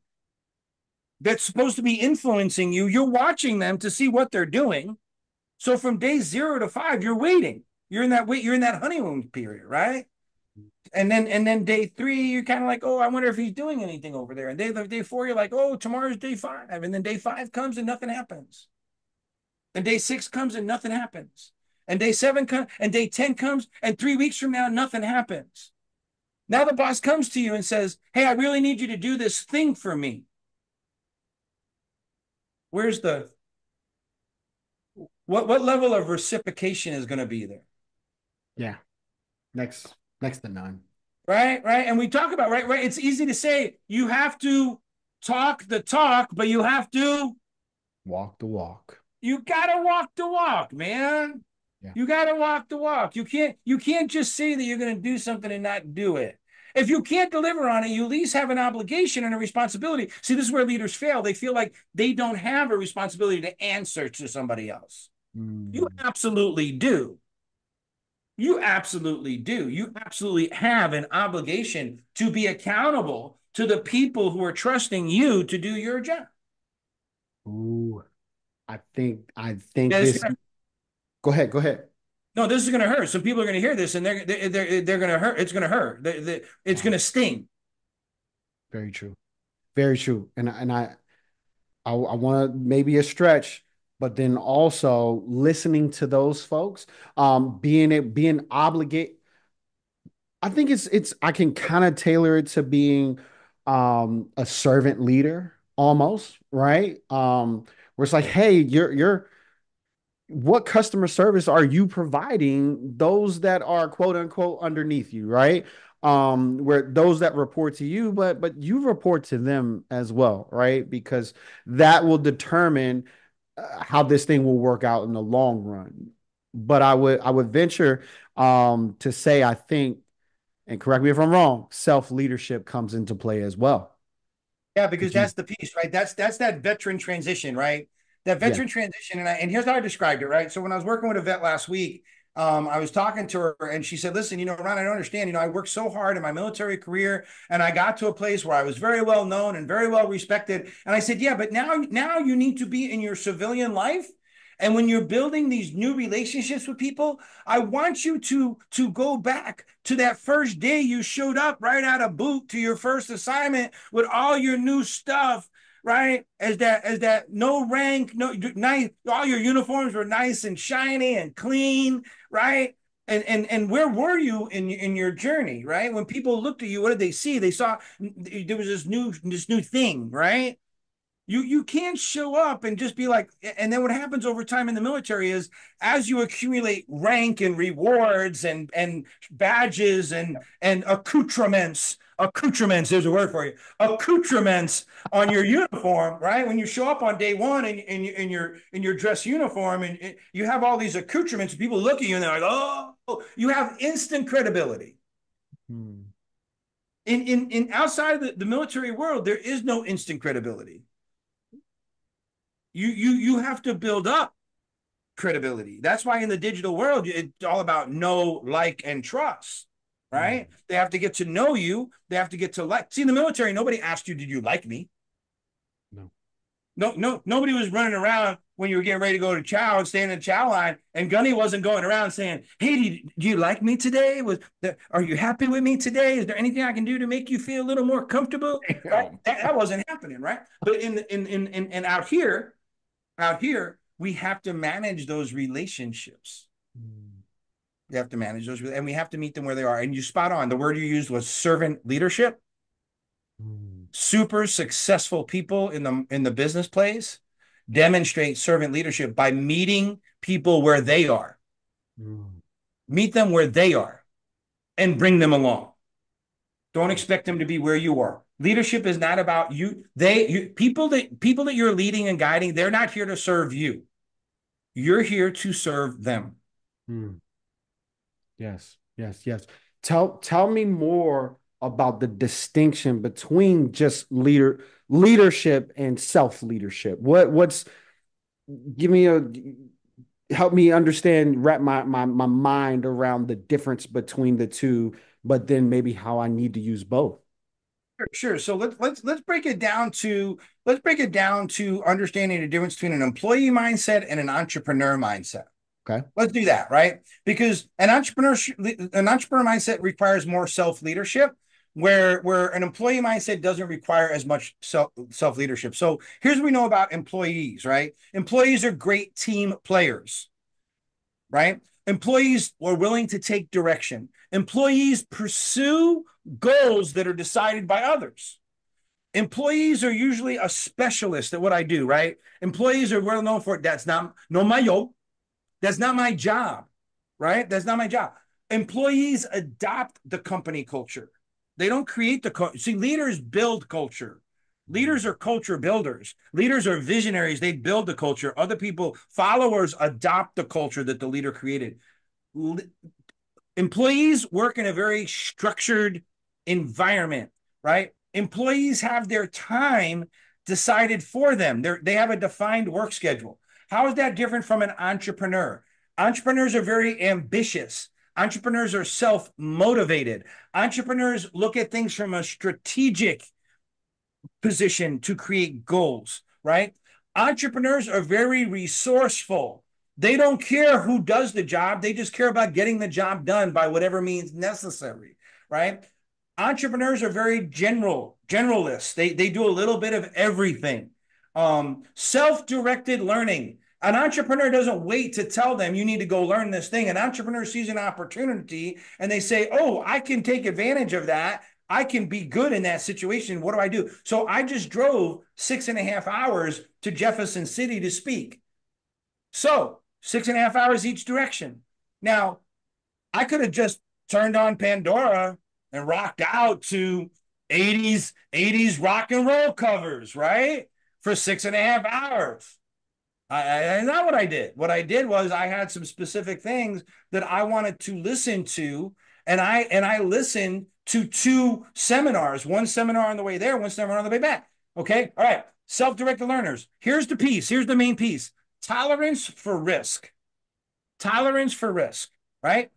that's supposed to be influencing you, you're watching them to see what they're doing. So from day 0 to 5, you're waiting. You're in that honeymoon period, right? And then day 3, you're kind of like, oh, I wonder if he's doing anything over there. And day 4, you're like, oh, tomorrow's day 5. And then day 5 comes and nothing happens. And day 6 comes and nothing happens. And day 7 comes and day 10 comes, and 3 weeks from now, nothing happens. Now the boss comes to you and says, "Hey, I really need you to do this thing for me." Where's the what level of reciprocation is going to be there? Yeah. Next to none. Right? And we talk about right. It's easy to say you have to talk the talk, but Walk the walk. you gotta walk the walk, man. Yeah. You gotta walk the walk. You can't just say that you're gonna do something and not do it. If you can't deliver on it, you at least have an obligation and a responsibility. See, this is where leaders fail. They feel like they don't have a responsibility to answer to somebody else. You Mm. absolutely do. You absolutely do. You absolutely have an obligation to be accountable to the people who are trusting you to do your job. Ooh, I think Yeah, this is this. gonna, Go ahead. Go ahead. no, this is going to hurt. Some people are going to hear this and they're going to hurt. It's going to hurt. It's going Wow. to sting. Very true. Very true. And I want to maybe a stretch, but then also listening to those folks, being obligated. I think it's I can kind of tailor it to being a servant leader almost, right? Where it's like, hey, you're what customer service are you providing those that are quote unquote underneath you, right? Where those that report to you, but you report to them as well, right? Because that will determine how this thing will work out in the long run. But I would venture to say I think, and correct me if I'm wrong, self leadership comes into play as well. Yeah, because Because you, that's the piece, right? That's that veteran transition, right? That yeah, veteran transition, and here's how I described it, right? So when I was working with a vet last week, I was talking to her, and she said, "Listen, Ron, I don't understand. I worked so hard in my military career, and I got to a place where I was very well known and very well respected." And I said, "Yeah, but now you need to be in your civilian life." And when you're building these new relationships with people, I want you to go back to that first day you showed up right out of boot to your first assignment with all your new stuff, right? As that no rank, no nice, all your uniforms were nice and shiny and clean, right? And where were you in your journey, right? When people looked at you, what did they see? They saw there was this new thing, right? You can't show up and just be like, and then what happens over time in the military is as you accumulate rank and rewards and badges and accoutrements, there's a word for you, accoutrements on your uniform, right? When you show up on day one in your dress uniform and you have all these accoutrements, people look at you and they're like, oh, you have instant credibility. hmm, In outside of the military world, there is no instant credibility. You have to build up credibility. That's why in the digital world, it's all about know, like, and trust. hmm, Right? They have to get to know you. They have to get to like. See, in the military, nobody asked you, "Did you like me?" no. No, nobody was running around when you were getting ready to go to chow and standing in the chow line, and Gunny wasn't going around saying, "Hey, do you like me today? Are you happy with me today? Is there anything I can do to make you feel a little more comfortable?" Right? Damn. That wasn't happening, right? But in out here, we have to manage those relationships. Mm, We have to manage those, and we have to meet them where they are. And you spot on. The word you used was servant leadership. mm, Super successful people in the business place demonstrate servant leadership by meeting people where they are. mm. Meet them where they are and bring them along. Don't expect them to be where you are. Leadership is not about you. People that you're leading and guiding, they're not here to serve you. You're here to serve them. Mm. Yes, yes, yes. Tell me more about the distinction between just leadership and self-leadership. What's give me a help me understand, wrap my mind around the difference between the two, but then maybe how I need to use both. Sure. So let's break it down to understanding the difference between an employee mindset and an entrepreneur mindset. Okay. Let's do that, right? Because an entrepreneur mindset requires more self leadership, where an employee mindset doesn't require as much self leadership. So here's what we know about employees, right? Employees are great team players, right? Employees are willing to take direction. Employees pursue goals that are decided by others. Employees are usually a specialist at what I do, right? Employees are well known for it. That's not no my yo. That's not my job, right? That's not my job. Employees adopt the company culture. They don't create the culture. See, leaders build culture. Leaders are culture builders. Leaders are visionaries. They build the culture. Other people, followers, adopt the culture that the leader created. Employees work in a very structured environment, right? Employees have their time decided for them. They have a defined work schedule. How is that different from an entrepreneur? Entrepreneurs are very ambitious. Entrepreneurs are self motivated. Entrepreneurs look at things from a strategic position to create goals, right? Entrepreneurs are very resourceful. They don't care who does the job. They just care about getting the job done by whatever means necessary, right? Entrepreneurs are very generalists. They do a little bit of everything. Self-directed learning. An entrepreneur doesn't wait to tell them you need to go learn this thing. An entrepreneur sees an opportunity and they say, oh, I can take advantage of that. I can be good in that situation. What do I do? So I just drove 6.5 hours to Jefferson City to speak. So 6.5 hours each direction. Now, I could have just turned on Pandora and rocked out to 80s rock and roll covers, right? For 6.5 hours. That's not what I did. What I did was I had some specific things that I wanted to listen to, and I listened to two seminars. One seminar on the way there, one seminar on the way back. Okay, all right. Self-directed learners. Here's the piece. Here's the main piece. Tolerance for risk. Tolerance for risk. Right.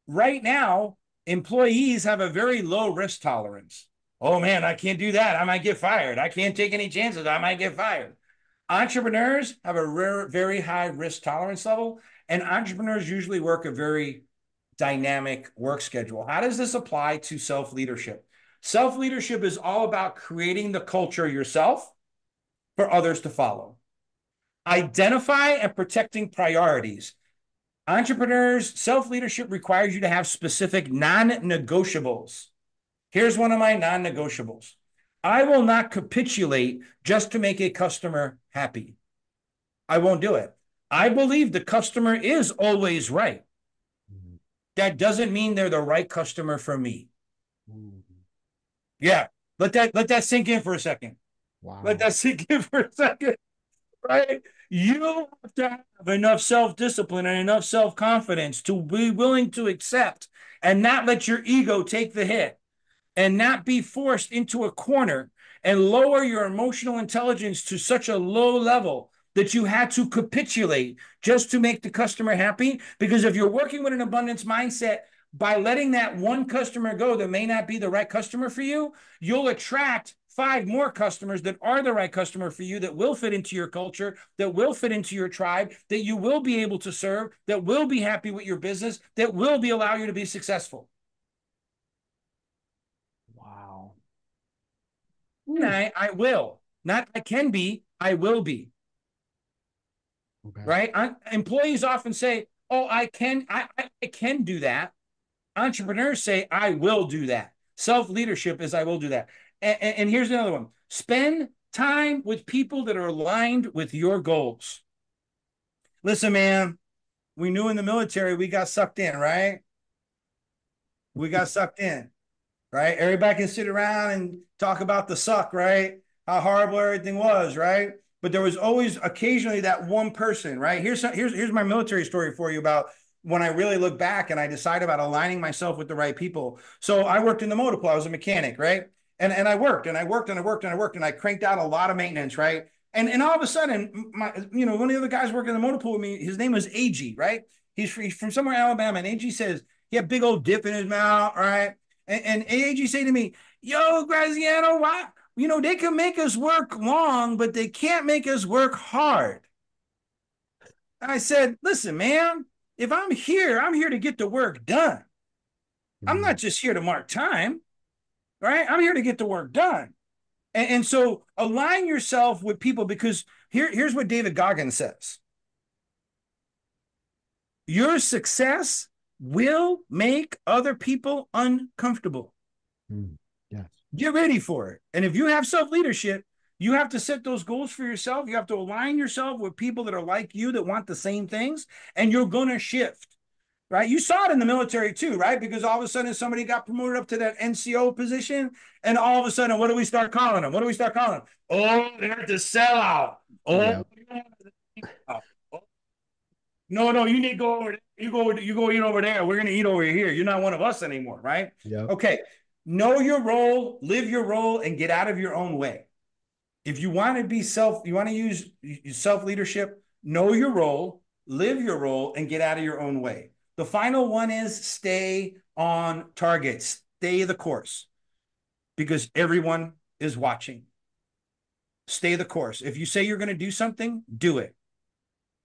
Right now, employees have a very low risk tolerance. Oh man, I can't do that. I might get fired. I can't take any chances. I might get fired. Entrepreneurs have a very high risk tolerance level, and entrepreneurs usually work a very dynamic work schedule. How does this apply to self leadership? Self leadership is all about creating the culture yourself for others to follow. Identify and protecting priorities. Entrepreneurs, self leadership requires you to have specific non negotiables. Here's one of my non negotiables. I will not capitulate just to make a customer happy. I won't do it. I believe the customer is always right. Mm, That doesn't mean they're the right customer for me. mm. Yeah. Let that sink in for a second. Let Wow. that sink in for a second. Right? You have to have enough self-discipline and enough self-confidence to be willing to accept and not let your ego take the hit and not be forced into a corner and lower your emotional intelligence to such a low level that you had to capitulate just to make the customer happy. Because if you're working with an abundance mindset, by letting that one customer go that may not be the right customer for you, you'll attract five more customers that are the right customer for you, that will fit into your culture, that will fit into your tribe, that you will be able to serve, that will be happy with your business, that will be allow you to be successful. Wow. And Ooh. I will. Not I can be, I will be. Okay. right? Employees often say, "Oh, I can do that." Entrepreneurs say, "I will do that." Self leadership is, "I will do that." And here's another one: spend time with people that are aligned with your goals. Listen, man, we knew in the military we got sucked in, right? We got sucked in, right? Everybody can sit around and talk about the suck, right? How horrible everything was, right? But there was always occasionally that one person, right? Here's my military story for you about when I really look back and I decide about aligning myself with the right people. So I worked in the motor pool. I was a mechanic, right? And I worked and I worked and I worked and I worked and I cranked out a lot of maintenance, right? And all of a sudden, one of the other guys working in the motor pool with me, his name was AG, right? He's from somewhere in Alabama, and AG says he had a big old dip in his mouth, right? And AAG say to me, "Yo, Graziano, why? They can make us work long, but they can't make us work hard." I said, "Listen, man, if I'm here to get the work done. I'm Mm, not just here to mark time, right? I'm here to get the work done." And so align yourself with people, because here's what David Goggins says: your success will make other people uncomfortable. mm, yes. Get ready for it. And if you have self leadership, you have to set those goals for yourself. You have to align yourself with people that are like you, that want the same things, and you're going to shift, right? You saw it in the military too, right? Because all of a sudden somebody got promoted up to that NCO position, and all of a sudden, what do we start calling them? What do we start calling them? Oh, they're the sellout. Oh, Yep. no, no, you need to go over there. You go eat over there. We're gonna eat over here. You're not one of us anymore, right? Yep. Okay. Know your role, live your role, and get out of your own way. If you want to you want to use self leadership, know your role, live your role, and get out of your own way. The final one is stay on target, stay the course, because everyone is watching. Stay the course. If you say you're going to do something, do it,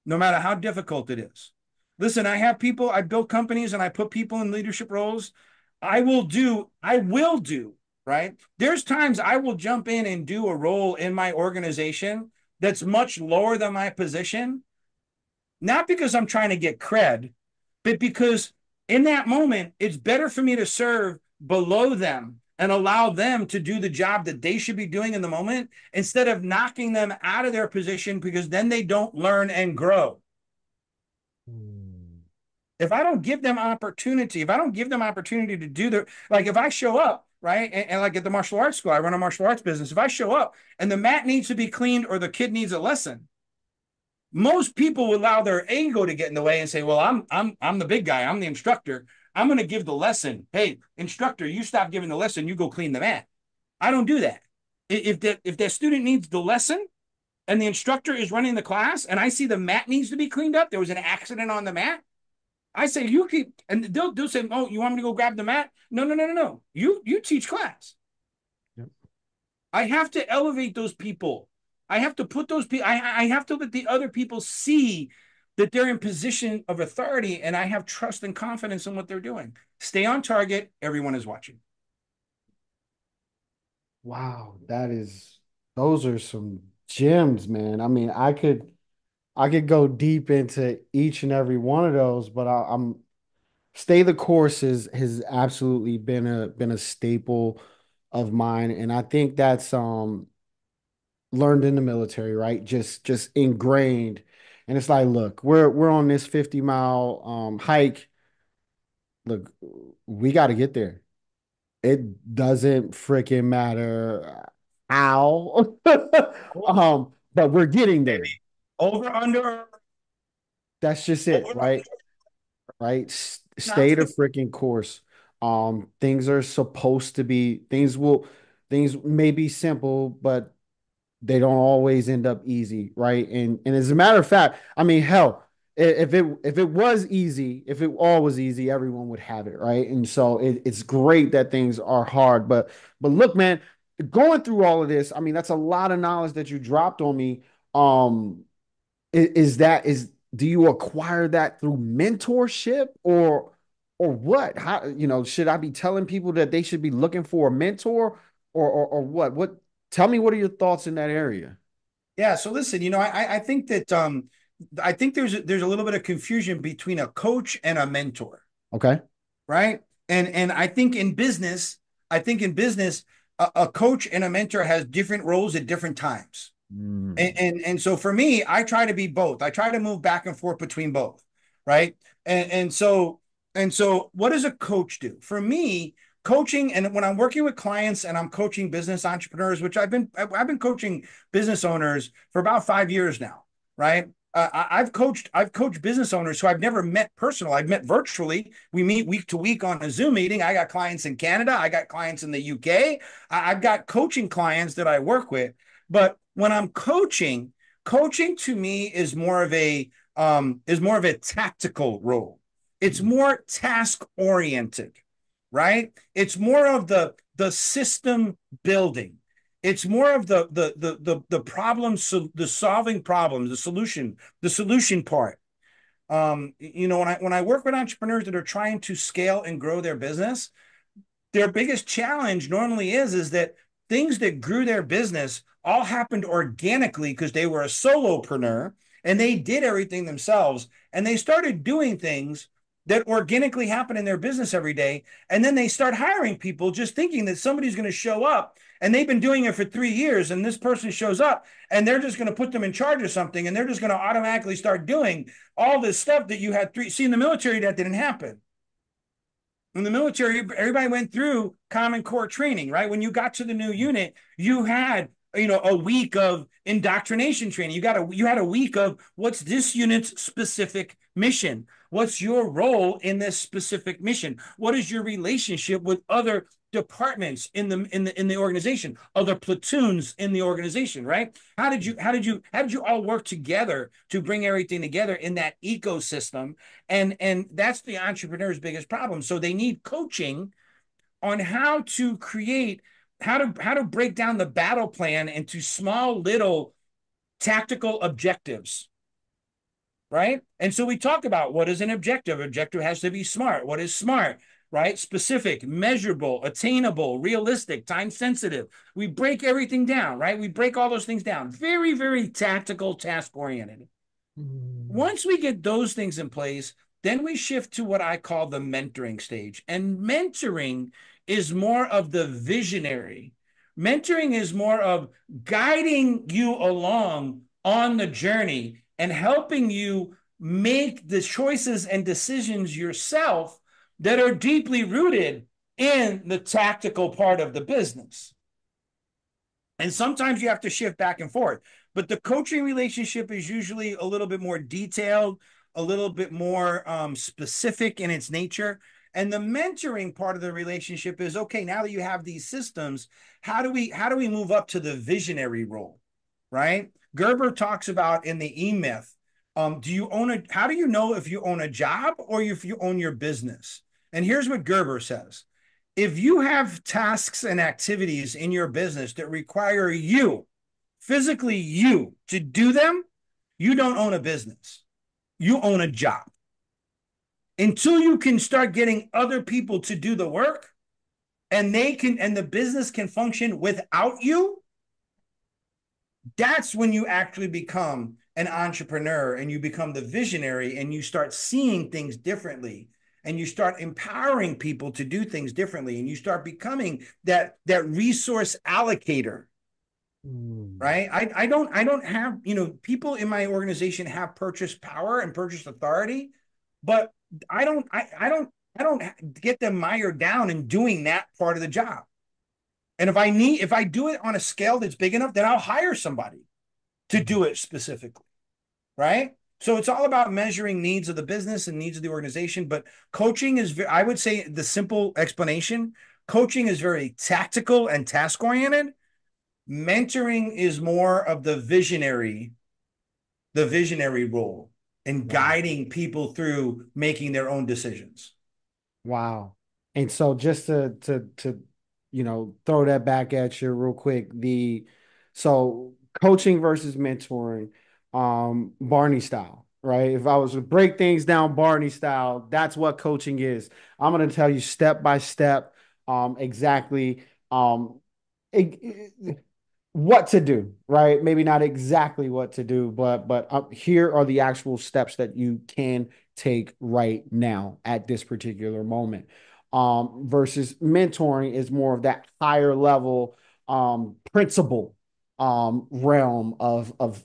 no matter how difficult it is. Listen, I built companies and I put people in leadership roles. I will do, right? There's times I will jump in and do a role in my organization that's much lower than my position, not because I'm trying to get cred, but because in that moment, it's better for me to serve below them and allow them to do the job that they should be doing in the moment, instead of knocking them out of their position, because then they don't learn and grow. Mm, If I don't give them opportunity, if I don't give them opportunity to do their, like if I show up, right, and like at the martial arts school, I run a martial arts business. If I show up and the mat needs to be cleaned or the kid needs a lesson, most people will allow their ego to get in the way and say, "Well, I'm the big guy. I'm the instructor. I'm going to give the lesson. Hey, instructor, you stop giving the lesson. You go clean the mat." I don't do that. If that student needs the lesson and the instructor is running the class, and I see the mat needs to be cleaned up, there was an accident on the mat, I say, "You keep," and they'll say, "Oh, you want me to go grab the mat?" No, no, no, no, no. You teach class. yep. I have to elevate those people. I have to put those people. I have to let the other people see that they're in position of authority, and I have trust and confidence in what they're doing. Stay on target. Everyone is watching. Wow, those are some gems, man. I mean, I could go deep into each and every one of those, but I'm stay the course has absolutely been a staple of mine, and I think that's learned in the military, right? Just ingrained. And it's like, look, we're on this 50-mile hike. Look, we got to get there. It doesn't freaking matter how. But we're getting there. Over under That's just it, over right? under. Right? Not Stay the freaking course. Things are supposed to be, things may be simple, but they don't always end up easy, right? And as a matter of fact, I mean, hell, if it was easy, if it all was easy, everyone would have it, right? And so it's great that things are hard, but look, man, going through all of this, I mean, that's a lot of knowledge that you dropped on me. Um, is do you acquire that through mentorship or what? How, should I be telling people that they should be looking for a mentor or what? What tell me what are your thoughts in that area? Yeah. So listen, I think that I think there's a little bit of confusion between a coach and a mentor, Okay. right? And I think in business, a coach and a mentor has different roles at different times. Mm. And so for me, I try to be both. I try to move back and forth between both, right? And so what does a coach do? For me, coaching, and when I'm working with clients and I'm coaching business entrepreneurs, which I've been coaching business owners for about 5 years now, right? I've coached business owners who I've never met personally. I've met virtually. We meet week to week on a Zoom meeting. I got clients in Canada. I got clients in the UK. I've got coaching clients that I work with. But when I'm coaching, coaching to me is more of a tactical role. It's more task oriented, right? It's more of the system building. It's more of the problem, so the solving problems, the solution part. When I work with entrepreneurs that are trying to scale and grow their business, their biggest challenge normally is that things that grew their business all happened organically because they were a solopreneur and they did everything themselves, and they started doing things that organically happen in their business every day, and then they start hiring people just thinking that somebody's going to show up, and they've been doing it for 3 years, and this person shows up and they're just going to put them in charge of something, and they're just going to automatically start doing all this stuff that you had three. See, in the military, that didn't happen. In the military, everybody went through Common Core training, right? When you got to the new unit, you had a week of indoctrination training. You had a week of what's this unit's specific mission? What's your role in this specific mission? What is your relationship with other departments in the organization, other platoons in the organization, right? How did you all work together to bring everything together in that ecosystem? And that's the entrepreneur's biggest problem. So they need coaching on how to break down the battle plan into small little tactical objectives, right? And so we talk about what is an objective. Objective has to be smart. What is smart? Right? Specific, measurable, attainable, realistic, time sensitive. We break everything down, right? We break all those things down. Very, very tactical, task oriented. Mm. Once we get those things in place, then we shift to what I call the mentoring stage. And mentoring is more of the visionary. Mentoring is more of guiding you along on the journey and helping you make the choices and decisions yourself that are deeply rooted in the tactical part of the business. And sometimes you have to shift back and forth. But the coaching relationship is usually a little bit more detailed, a little bit more specific in its nature. And the mentoring part of the relationship is okay. Now that you have these systems, how do we move up to the visionary role, right? Gerber talks about in the E Myth. How do you know if you own a job or if you own your business? And here's what Gerber says: if you have tasks and activities in your business that require you, physically you, to do them, you don't own a business. You own a job. Until you can start getting other people to do the work, and the business can function without you, that's when you actually become an entrepreneur and you become the visionary and you start seeing things differently and you start empowering people to do things differently and you start becoming that resource allocator, Mm. right? I don't have, people in my organization have purchase power and purchase authority, but I don't get them mired down in doing that part of the job. And if I do it on a scale that's big enough, then I'll hire somebody to do it specifically, right? So it's all about measuring needs of the business and needs of the organization. But coaching is, I would say, the simple explanation: coaching is very tactical and task oriented. Mentoring is more of the visionary role in Wow. guiding people through making their own decisions. Wow. And so just to throw that back at you real quick, so coaching versus mentoring, Barney style, right? If I was to break things down Barney style, that's what coaching is. I'm going to tell you step by step, exactly, it, what to do, right? Maybe not exactly what to do, but here are the actual steps that you can take right now at this particular moment. Versus mentoring is more of that higher level principle realm of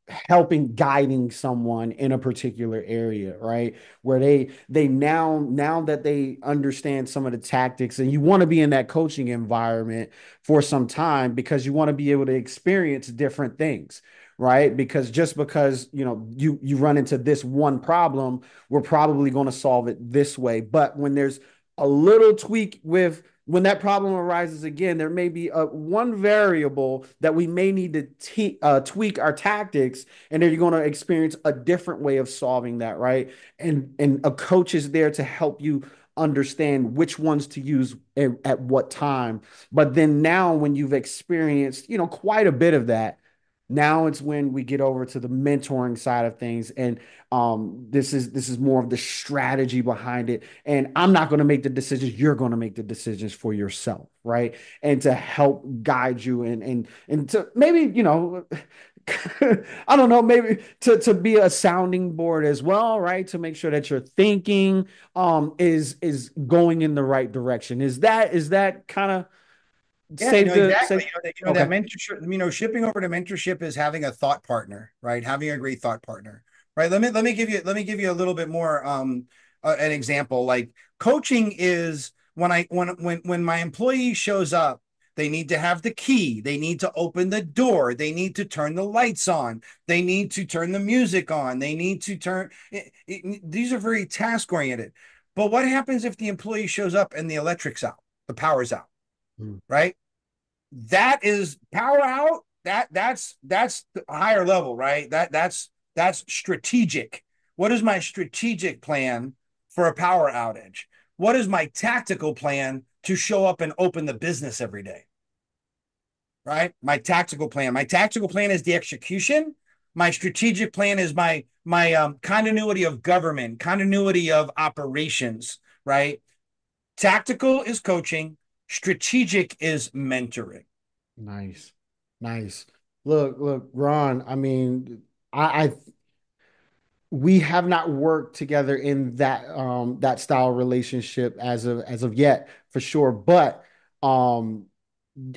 helping guiding someone in a particular area, right? Where they now that they understand some of the tactics, and you want to be in that coaching environment for some time because you want to be able to experience different things, right? Because just because you run into this one problem, we're probably going to solve it this way. But when there's a little tweak with when that problem arises again, there may be one variable that we may need to tweak our tactics, and then you're going to experience a different way of solving that, right? And a coach is there to help you understand which ones to use at what time. But then now, when you've experienced, quite a bit of that, now it's when we get over to the mentoring side of things, and this is more of the strategy behind it. And I'm not going to make the decisions; you're going to make the decisions for yourself, right? And to help guide you, and to maybe I don't know, maybe to be a sounding board as well, right? To make sure that your thinking is going in the right direction. Is that kind of Yeah, safe to exactly. say? That Okay. mentorship, shipping over to mentorship is having a thought partner, right? Having a great thought partner, right? Let me give you a little bit more an example. Like coaching is when my employee shows up, they need to have the key, they need to open the door, they need to turn the lights on, they need to turn the music on, they need to these are very task oriented. But what happens if the employee shows up and the electric's out, the power's out, Mm, right? That is power out. That's the higher level, right? That's strategic. What is my strategic plan for a power outage? What is my tactical plan to show up and open the business every day? Right? My tactical plan. My tactical plan is the execution. My strategic plan is my continuity of government, continuity of operations, right? Tactical is coaching, strategic is mentoring. nice, nice. Look, Ron. I mean, I we have not worked together in that style relationship as of yet, for sure. But um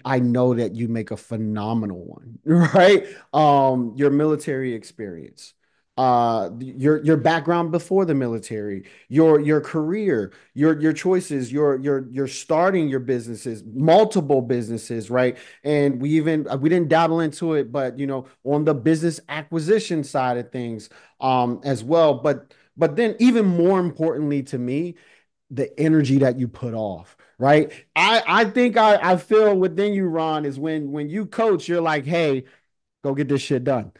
I know that you make a phenomenal one, right? Your military experience, your background before the military, your career, your choices, your starting your businesses, multiple businesses, right? And we didn't dabble into it, but on the business acquisition side of things, as well. But then even more importantly to me, the energy that you put off, right? I think I feel within you, Ron, is when you coach, you're like, hey, go get this shit done.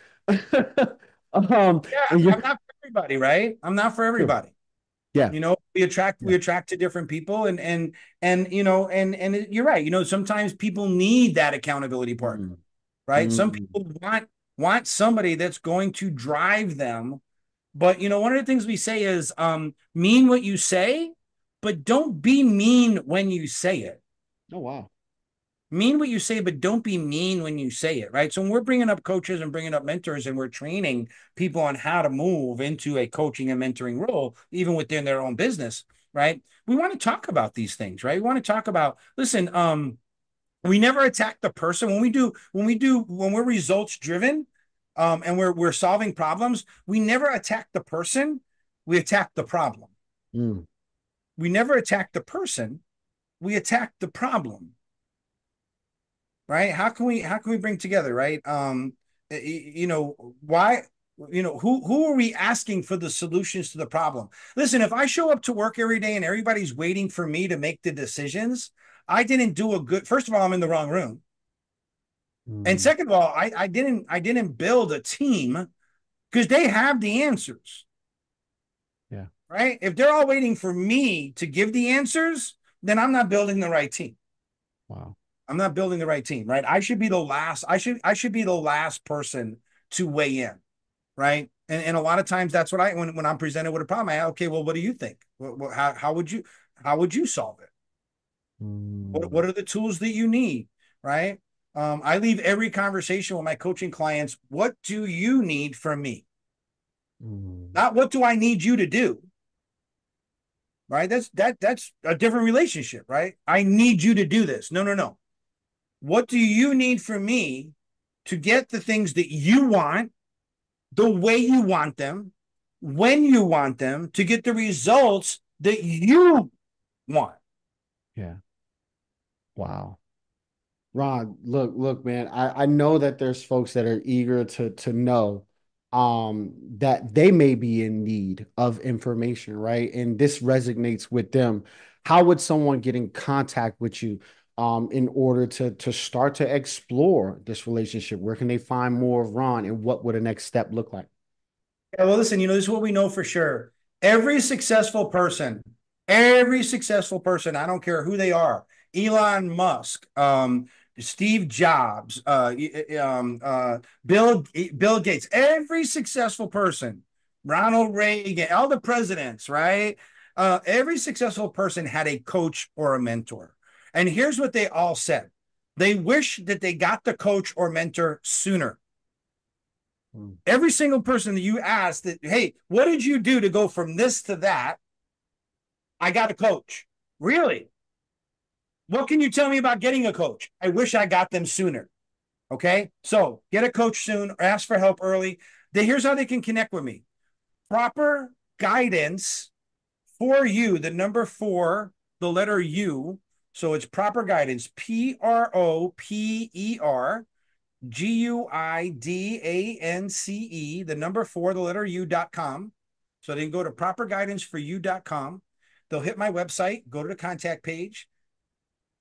Yeah, And I'm you're not for everybody, right? I'm not for sure. everybody. Yeah, We attract yeah. we attract to different people, and you're right. Sometimes people need that accountability partner, Mm, right? Some mm, people want somebody that's going to drive them. But one of the things we say is mean what you say, but don't be mean when you say it. oh wow. Mean what you say, but don't be mean when you say it, right? So when we're bringing up coaches and bringing up mentors and we're training people on how to move into a coaching and mentoring role, even within their own business, right? We want to talk about these things, right? We want to talk about, listen, we never attack the person when we're results driven, and we're solving problems. We never attack the person. We attack the problem. Mm, We never attack the person. We attack the problem, right? How can we bring together, right? Why, who are we asking for the solutions to the problem? Listen, if I show up to work every day and everybody's waiting for me to make the decisions, I didn't do a good. First of all, I'm in the wrong room, and mm, second of all, I didn't build a team because they have the answers, yeah. right? If they're all waiting for me to give the answers, then I'm not building the right team. Wow. I'm not building the right team, right? I should be the last person to weigh in, right? And a lot of times that's what when I'm presented with a problem, okay, well, what do you think? How would you solve it? What Mm, are the tools that you need, right? I leave every conversation with my coaching clients. What do you need from me? Mm. Not what do I need you to do? Right? That's a different relationship, right? I need you to do this. No, no, no. What do you need from me to get the things that you want, the way you want them, when you want them, to get the results that you want? Yeah. Wow. Ron, look, man. I know that there's folks that are eager to know that they may be in need of information, right? And this resonates with them. How would someone get in contact with you in order to start to explore this relationship? Where can they find more of Ron, and what would a next step look like? Yeah, well, listen, this is what we know for sure. Every successful person, I don't care who they are, Elon Musk, Steve Jobs, Bill Bill Gates, every successful person, Ronald Reagan, all the presidents, right? Every successful person had a coach or a mentor. And here's what they all said. They wish that they got the coach or mentor sooner. Mm. Every single person that you asked that, hey, what did you do to go from this to that? I got a coach. Really? What can you tell me about getting a coach? I wish I got them sooner. Okay. So get a coach soon or ask for help early. Here's how they can connect with me. Proper guidance for you, the number four, the letter U. So it's proper guidance, PROPERGUIDANCE, the number four, the letter U.com. So they can go to properguidanceforyou.com. They'll hit my website, go to the contact page,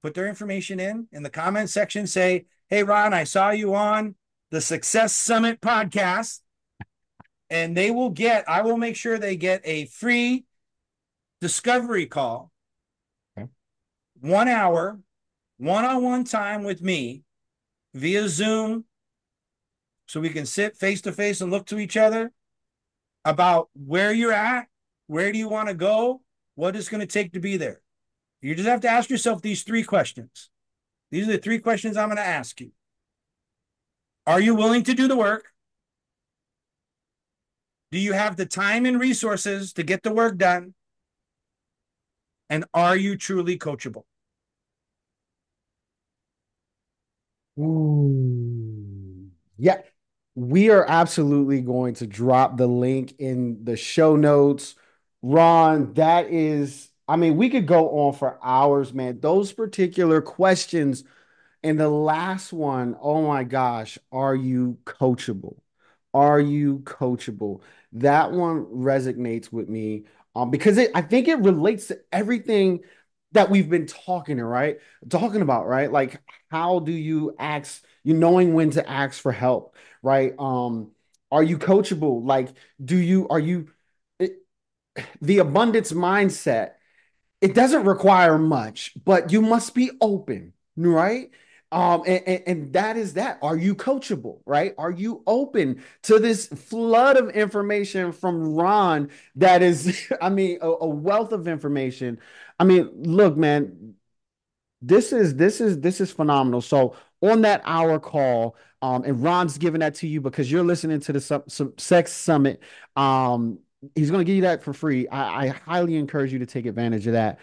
put their information in the comment section, say, hey, Ron, I saw you on the Success Summit podcast. And I will make sure they get a free discovery call, Okay. 1 hour, one-on-one time with me via Zoom, so we can sit face to face and look to each other about where you're at, where do you want to go, what it's going to take to be there. You just have to ask yourself these three questions. These are the three questions I'm going to ask you. Are you willing to do the work? Do you have the time and resources to get the work done? And are you truly coachable? Ooh. Yeah, we are absolutely going to drop the link in the show notes. Ron, that is, I mean, we could go on for hours, man. Those particular questions. And the last one, oh my gosh, are you coachable? Are you coachable? That one resonates with me because I think it relates to everything that we've been talking about, right? Like, how do you ask, knowing when to ask for help, right? Are you coachable? Like, are you, it, the abundance mindset, it doesn't require much, but you must be open, right? And that is that. Are you coachable, right? Are you open to this flood of information from Ron that is, I mean, a wealth of information? I mean, look, man, this is phenomenal. So on that hour call, and Ron's giving that to you because you're listening to the some Sex Summit. He's going to give you that for free. I highly encourage you to take advantage of that.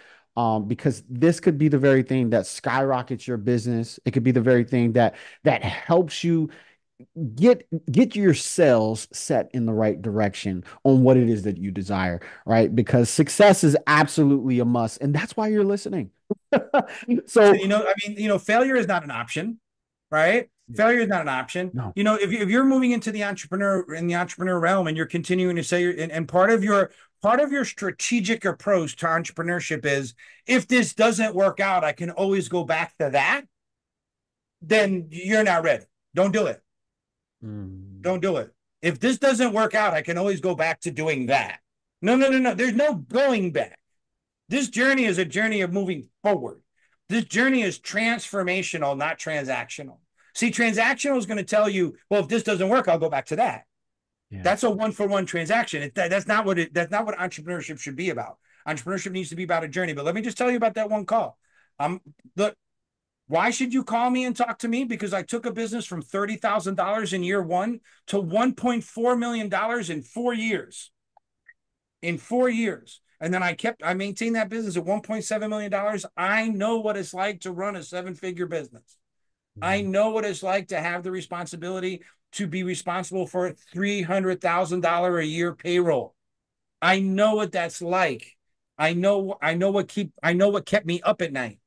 Because this could be the very thing that skyrockets your business. It could be the very thing that helps you get your sales set in the right direction on what it is that you desire, right? Because success is absolutely a must, and that's why you're listening. So, So, failure is not an option, right? Failure is not an option. no. If you're moving into the entrepreneur realm and you're continuing to say, and part of your strategic approach to entrepreneurship is, if this doesn't work out, I can always go back to that. Then you're not ready. Don't do it. Mm. Don't do it. If this doesn't work out, I can always go back to doing that. No, no, no, no. There's no going back. This journey is a journey of moving forward. This journey is transformational, not transactional. See, transactional is going to tell you, well, if this doesn't work, I'll go back to that. Yeah. That's a one-for-one transaction. That's not what entrepreneurship should be about. Entrepreneurship needs to be about a journey. But let me just tell you about that one call. Look, Why should you call me and talk to me? Because I took a business from $30,000 in year one to $1.4 million in 4 years. In 4 years. And then I maintained that business at $1.7 million. I know what it's like to run a seven-figure business. I Mhm. know what it's like to have the responsibility to be responsible for a $300,000 a year payroll. I know what that's like. I know what kept me up at night,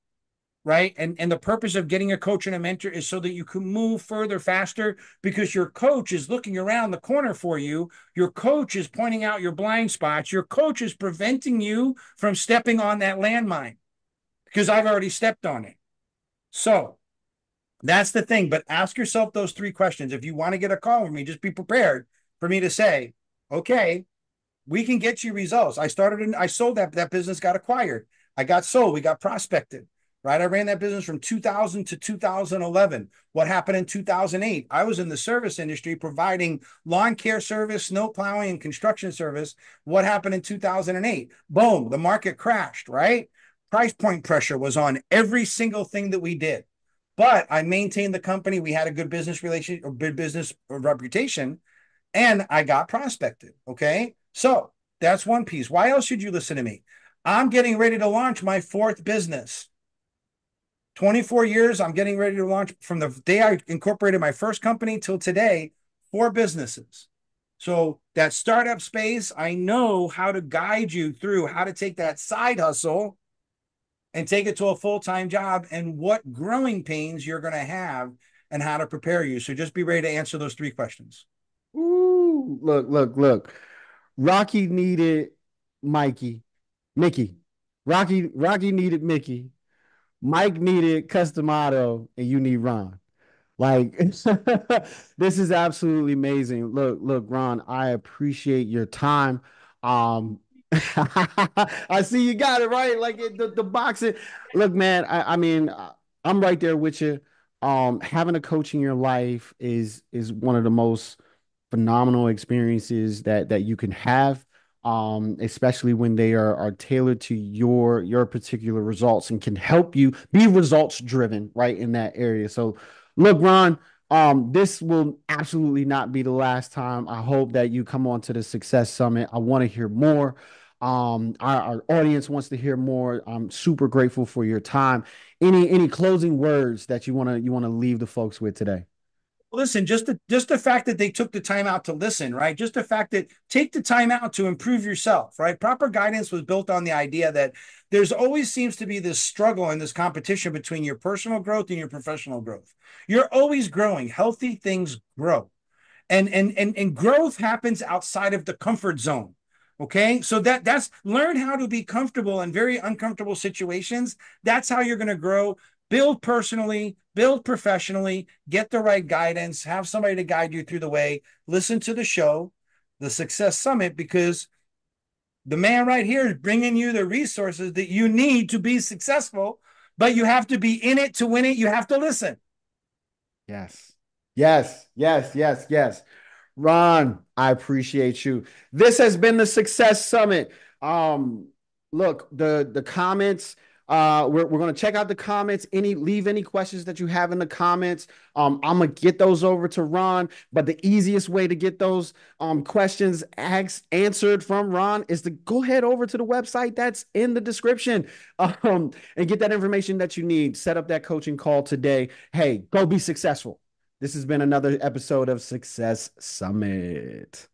right? And the purpose of getting a coach and a mentor is so that you can move further faster, because your coach is looking around the corner for you. Your coach is pointing out your blind spots. Your coach is preventing you from stepping on that landmine, because I've already stepped on it. So that's the thing. But ask yourself those three questions. If you want to get a call from me, just be prepared for me to say, okay, we can get you results. I sold that business, got acquired. I got sold. We got prospected, right? I ran that business from 2000 to 2011. What happened in 2008? I was in the service industry providing lawn care service, snow plowing, and construction service. What happened in 2008? Boom, the market crashed, right? Price point pressure was on every single thing that we did. But I maintained the company. We had a good business relation or good business reputation, and I got prospected. Okay. So that's one piece. Why else should you listen to me? I'm getting ready to launch my fourth business. 24 years. I'm getting ready to launch from the day I incorporated my first company till today, four businesses. So that startup space, I know how to guide you through how to take that side hustle and take it to a full-time job, and what growing pains you're going to have and how to prepare you. So just be ready to answer those three questions. Ooh, look, look, look. Rocky needed Mikey, Mickey. Rocky needed Mickey. Mike needed Customato, and you need Ron. Like this is absolutely amazing. Look, Ron, I appreciate your time. Um, I see you got it right. Like the boxing. Look, man, I mean, I'm right there with you. Having a coach in your life is one of the most phenomenal experiences that you can have, especially when they are tailored to your particular results and can help you be results driven right in that area. So look, Ron, this will absolutely not be the last time. I hope that you come on to the Success Summit. I want to hear more. Our audience wants to hear more. I'm super grateful for your time. Any closing words that you want to leave the folks with today? Listen, just the fact that they took the time out to listen, right? Just the fact that take the time out to improve yourself, right? Proper guidance was built on the idea that there's always seems to be this struggle and this competition between your personal growth and your professional growth. You're always growing. Healthy things grow, and growth happens outside of the comfort zone. Okay, so that's learn how to be comfortable in very uncomfortable situations. That's how you're going to grow. Build personally, build professionally, get the right guidance, have somebody to guide you through the way. Listen to the show, the Success Summit, because the man right here is bringing you the resources that you need to be successful, but you have to be in it to win it. You have to listen. Yes. Yes, yes, yes, yes. Ron, I appreciate you. This has been the Success Summit. Um, Look, the comments, we're gonna check out the comments. Leave any questions that you have in the comments. I'm gonna get those over to Ron, but the easiest way to get those questions answered from Ron is to go head over to the website that's in the description, and get that information that you need. Set up that coaching call today. Hey, go be successful. This has been another episode of Success Summit.